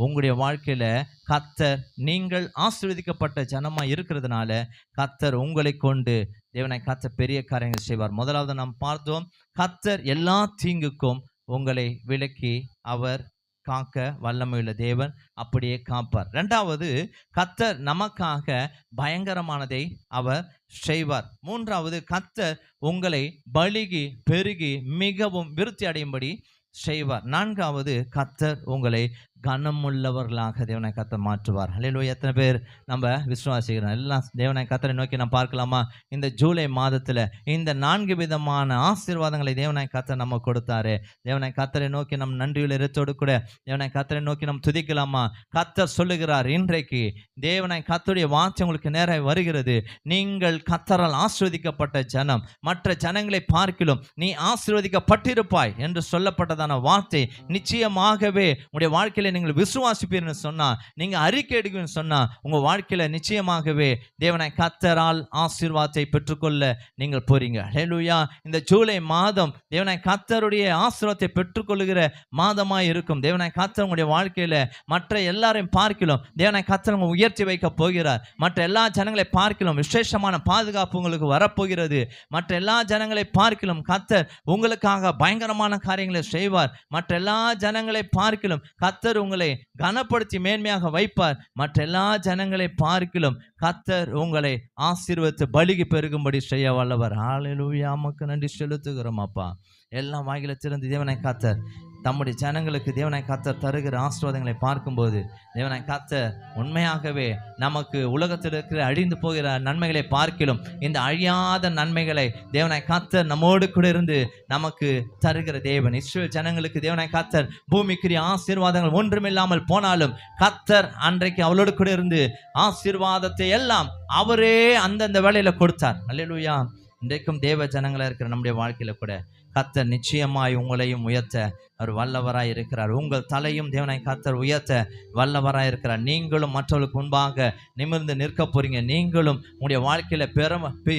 உங்களுடைய வாழ்க்கையில கர்த்தர், நீங்கள் ஆசீர்வதிக்கப்பட்ட ஜனமா இருக்கிறதுனால கர்த்தர் உங்களை கொண்டு தேவனை கர்த்தர் பெரிய காரியங்கள் செய்வார். முதலாவது நாம் பார்த்தோம், கர்த்தர் எல்லா தீங்குக்கும் உங்களை விலக்கி அவர் காக்க வல்லமையுள்ள தேவன், அப்படியே காப்பார். இரண்டாவது, கர்த்தர் நமக்காக பயங்கரமானதை அவர் செய்வார். மூன்றாவது, கர்த்தர் உங்களை பலுகி பெருகி மிகவும் விருத்தி அடையும்படி செய்வார். நான்காவது, கர்த்தர் உங்களை கனமுள்ளவர்களாக தேவனை கர்த்தர் மாற்றுவார். ஹல்லேலூயா. எத்தனை பேர் நம்ம விசுவாசிக்கிறோம்? எல்லாம் தேவனை கர்த்தரை நோக்கி நாம் பார்க்கலாமா? இந்த ஜூலை மாதத்துல இந்த 4 விதமான ஆசீர்வாதங்களை தேவனை கர்த்தர் நம்ம கொடுத்தாரு. தேவனை கர்த்தரை நோக்கி நம் நன்றியுள்ள இரத்தோடு கூட தேவனை கர்த்தரை நோக்கி நாம் துதிக்கலாமா? கர்த்தர் சொல்லுகிறார், இன்றைக்கு தேவனை கர்த்தருடைய வார்த்தை உங்களுக்கு நேராக வருகிறது. நீங்கள் கர்த்தரால் ஆசீர்வதிக்கப்பட்ட ஜனம், மற்ற ஜனங்களை பார்க்கிலும் நீ ஆசீர்வதிக்கப்பட்டிருப்பாய் என்று சொல்லப்பட்டதான வார்த்தை நிச்சயமாகவே உங்களுடைய வாழ்க்கையில நீங்கள் விசுவாசிப்பீர்னு சொன்னா, நீங்க அறிக்கை எடுக்கணும்னு சொன்னா, உங்க வாழ்க்கையில நிச்சயமாகவே தேவனை கர்த்தரால் ஆசீர்வாதத்தை பெற்றுக்கொள்ள நீங்கள் போறீங்க. ஹல்லேலூயா. இந்த ஜூலை மாதம் தேவனை கர்த்தருடைய ஆசீர்வாதத்தை பெற்றுக்கொள்ளுகிற மாதமாய் இருக்கும். தேவனை கர்த்தர் உங்களுடைய வாழ்க்கையில மற்ற எல்லாரையும் பார்க்கிலும் தேவனை கர்த்தர் உங்களை உயர்த்தி வைக்க போகிறார். மற்ற எல்லா ஜனங்களை பார்க்கிலும் விசேஷமான பாதுகாப்பு உங்களுக்கு வரப்போகிறது. மற்ற எல்லா ஜனங்களை பார்க்கிலும் கர்த்தர் உங்களுக்காக பயங்கரமான காரியங்களை செய்வார். மற்ற எல்லா ஜனங்களை பார்க்கிலும் கர்த்தர் உங்களை கனப்படுத்தி மேன்மையாக வைப்பார். மற்ற எல்லா ஜனங்களை பார்க்கிலும் கர்த்தர் உங்களை ஆசீர்வதித்து பலுகி பெருகும்படி செய்ய வல்லவர். ஹல்லேலூயா. உமக்கு நன்றி செலுத்துகிறோம் அப்பா. எல்லாம் வாயில திறந்து தேவனை கர்த்தர் தம்முடைய ஜனங்களுக்கு தேவனை கர்த்தர் தருகிற ஆசீர்வாதங்களை பார்க்கும்போது தேவனை கர்த்தர் உண்மையாகவே நமக்கு உலகத்தில் இருக்கிற அழிந்து போகிற நன்மைகளை பார்க்கிலும் இந்த அழியாத நன்மைகளை தேவனை கர்த்தர் நம்மோடு கூட இருந்து நமக்கு தருகிற தேவன். இஸ்ரவேல் ஜனங்களுக்கு தேவனை கர்த்தர் பூமிக்குரிய ஆசீர்வாதங்கள் ஒன்றுமில்லாமல் போனாலும் கர்த்தர் அன்றைக்கு அவளோடு கூட இருந்து ஆசீர்வாதத்தை எல்லாம் அவரே அந்தந்த வேளையில கொடுத்தார். அல்லேலூயா. இன்றைக்கும் தேவ ஜனங்களா இருக்கிற நம்முடைய வாழ்க்கையில கூட கர்த்தர் நிச்சயமாய் உங்களையும் உயர்த்த அவர் வல்லவராய் இருக்கிறார். உங்கள் தலையும் தேவனை கர்த்தர் உயர்த்த வல்லவராய் இருக்கிறார். நீங்களும் மற்றவர்களுக்கு முன்பாக நிமிர்ந்து நிற்க போறீங்க. நீங்களும் உங்களுடைய வாழ்க்கையில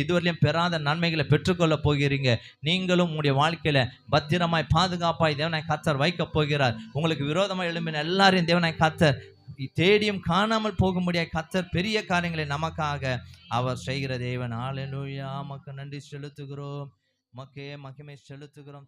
இதுவரையிலும் பெறாத நன்மைகளை பெற்றுக்கொள்ள போகிறீங்க. நீங்களும் உங்களுடைய வாழ்க்கையில பத்திரமாய் பாதுகாப்பாய் தேவனை கர்த்தர் வைக்க போகிறார். உங்களுக்கு விரோதமாய் எழும்பின எல்லாரையும் தேவனை கர்த்தர் தேடியும் காணாமல் போகும்படியாக கர்த்தர் பெரிய காரியங்களை நமக்காக அவர் செய்கிற தேவன். ஹல்லேலூயா. உமக்கு நன்றி செலுத்துகிறோம். உமக்கே மகிமை செலுத்துகிறோம்.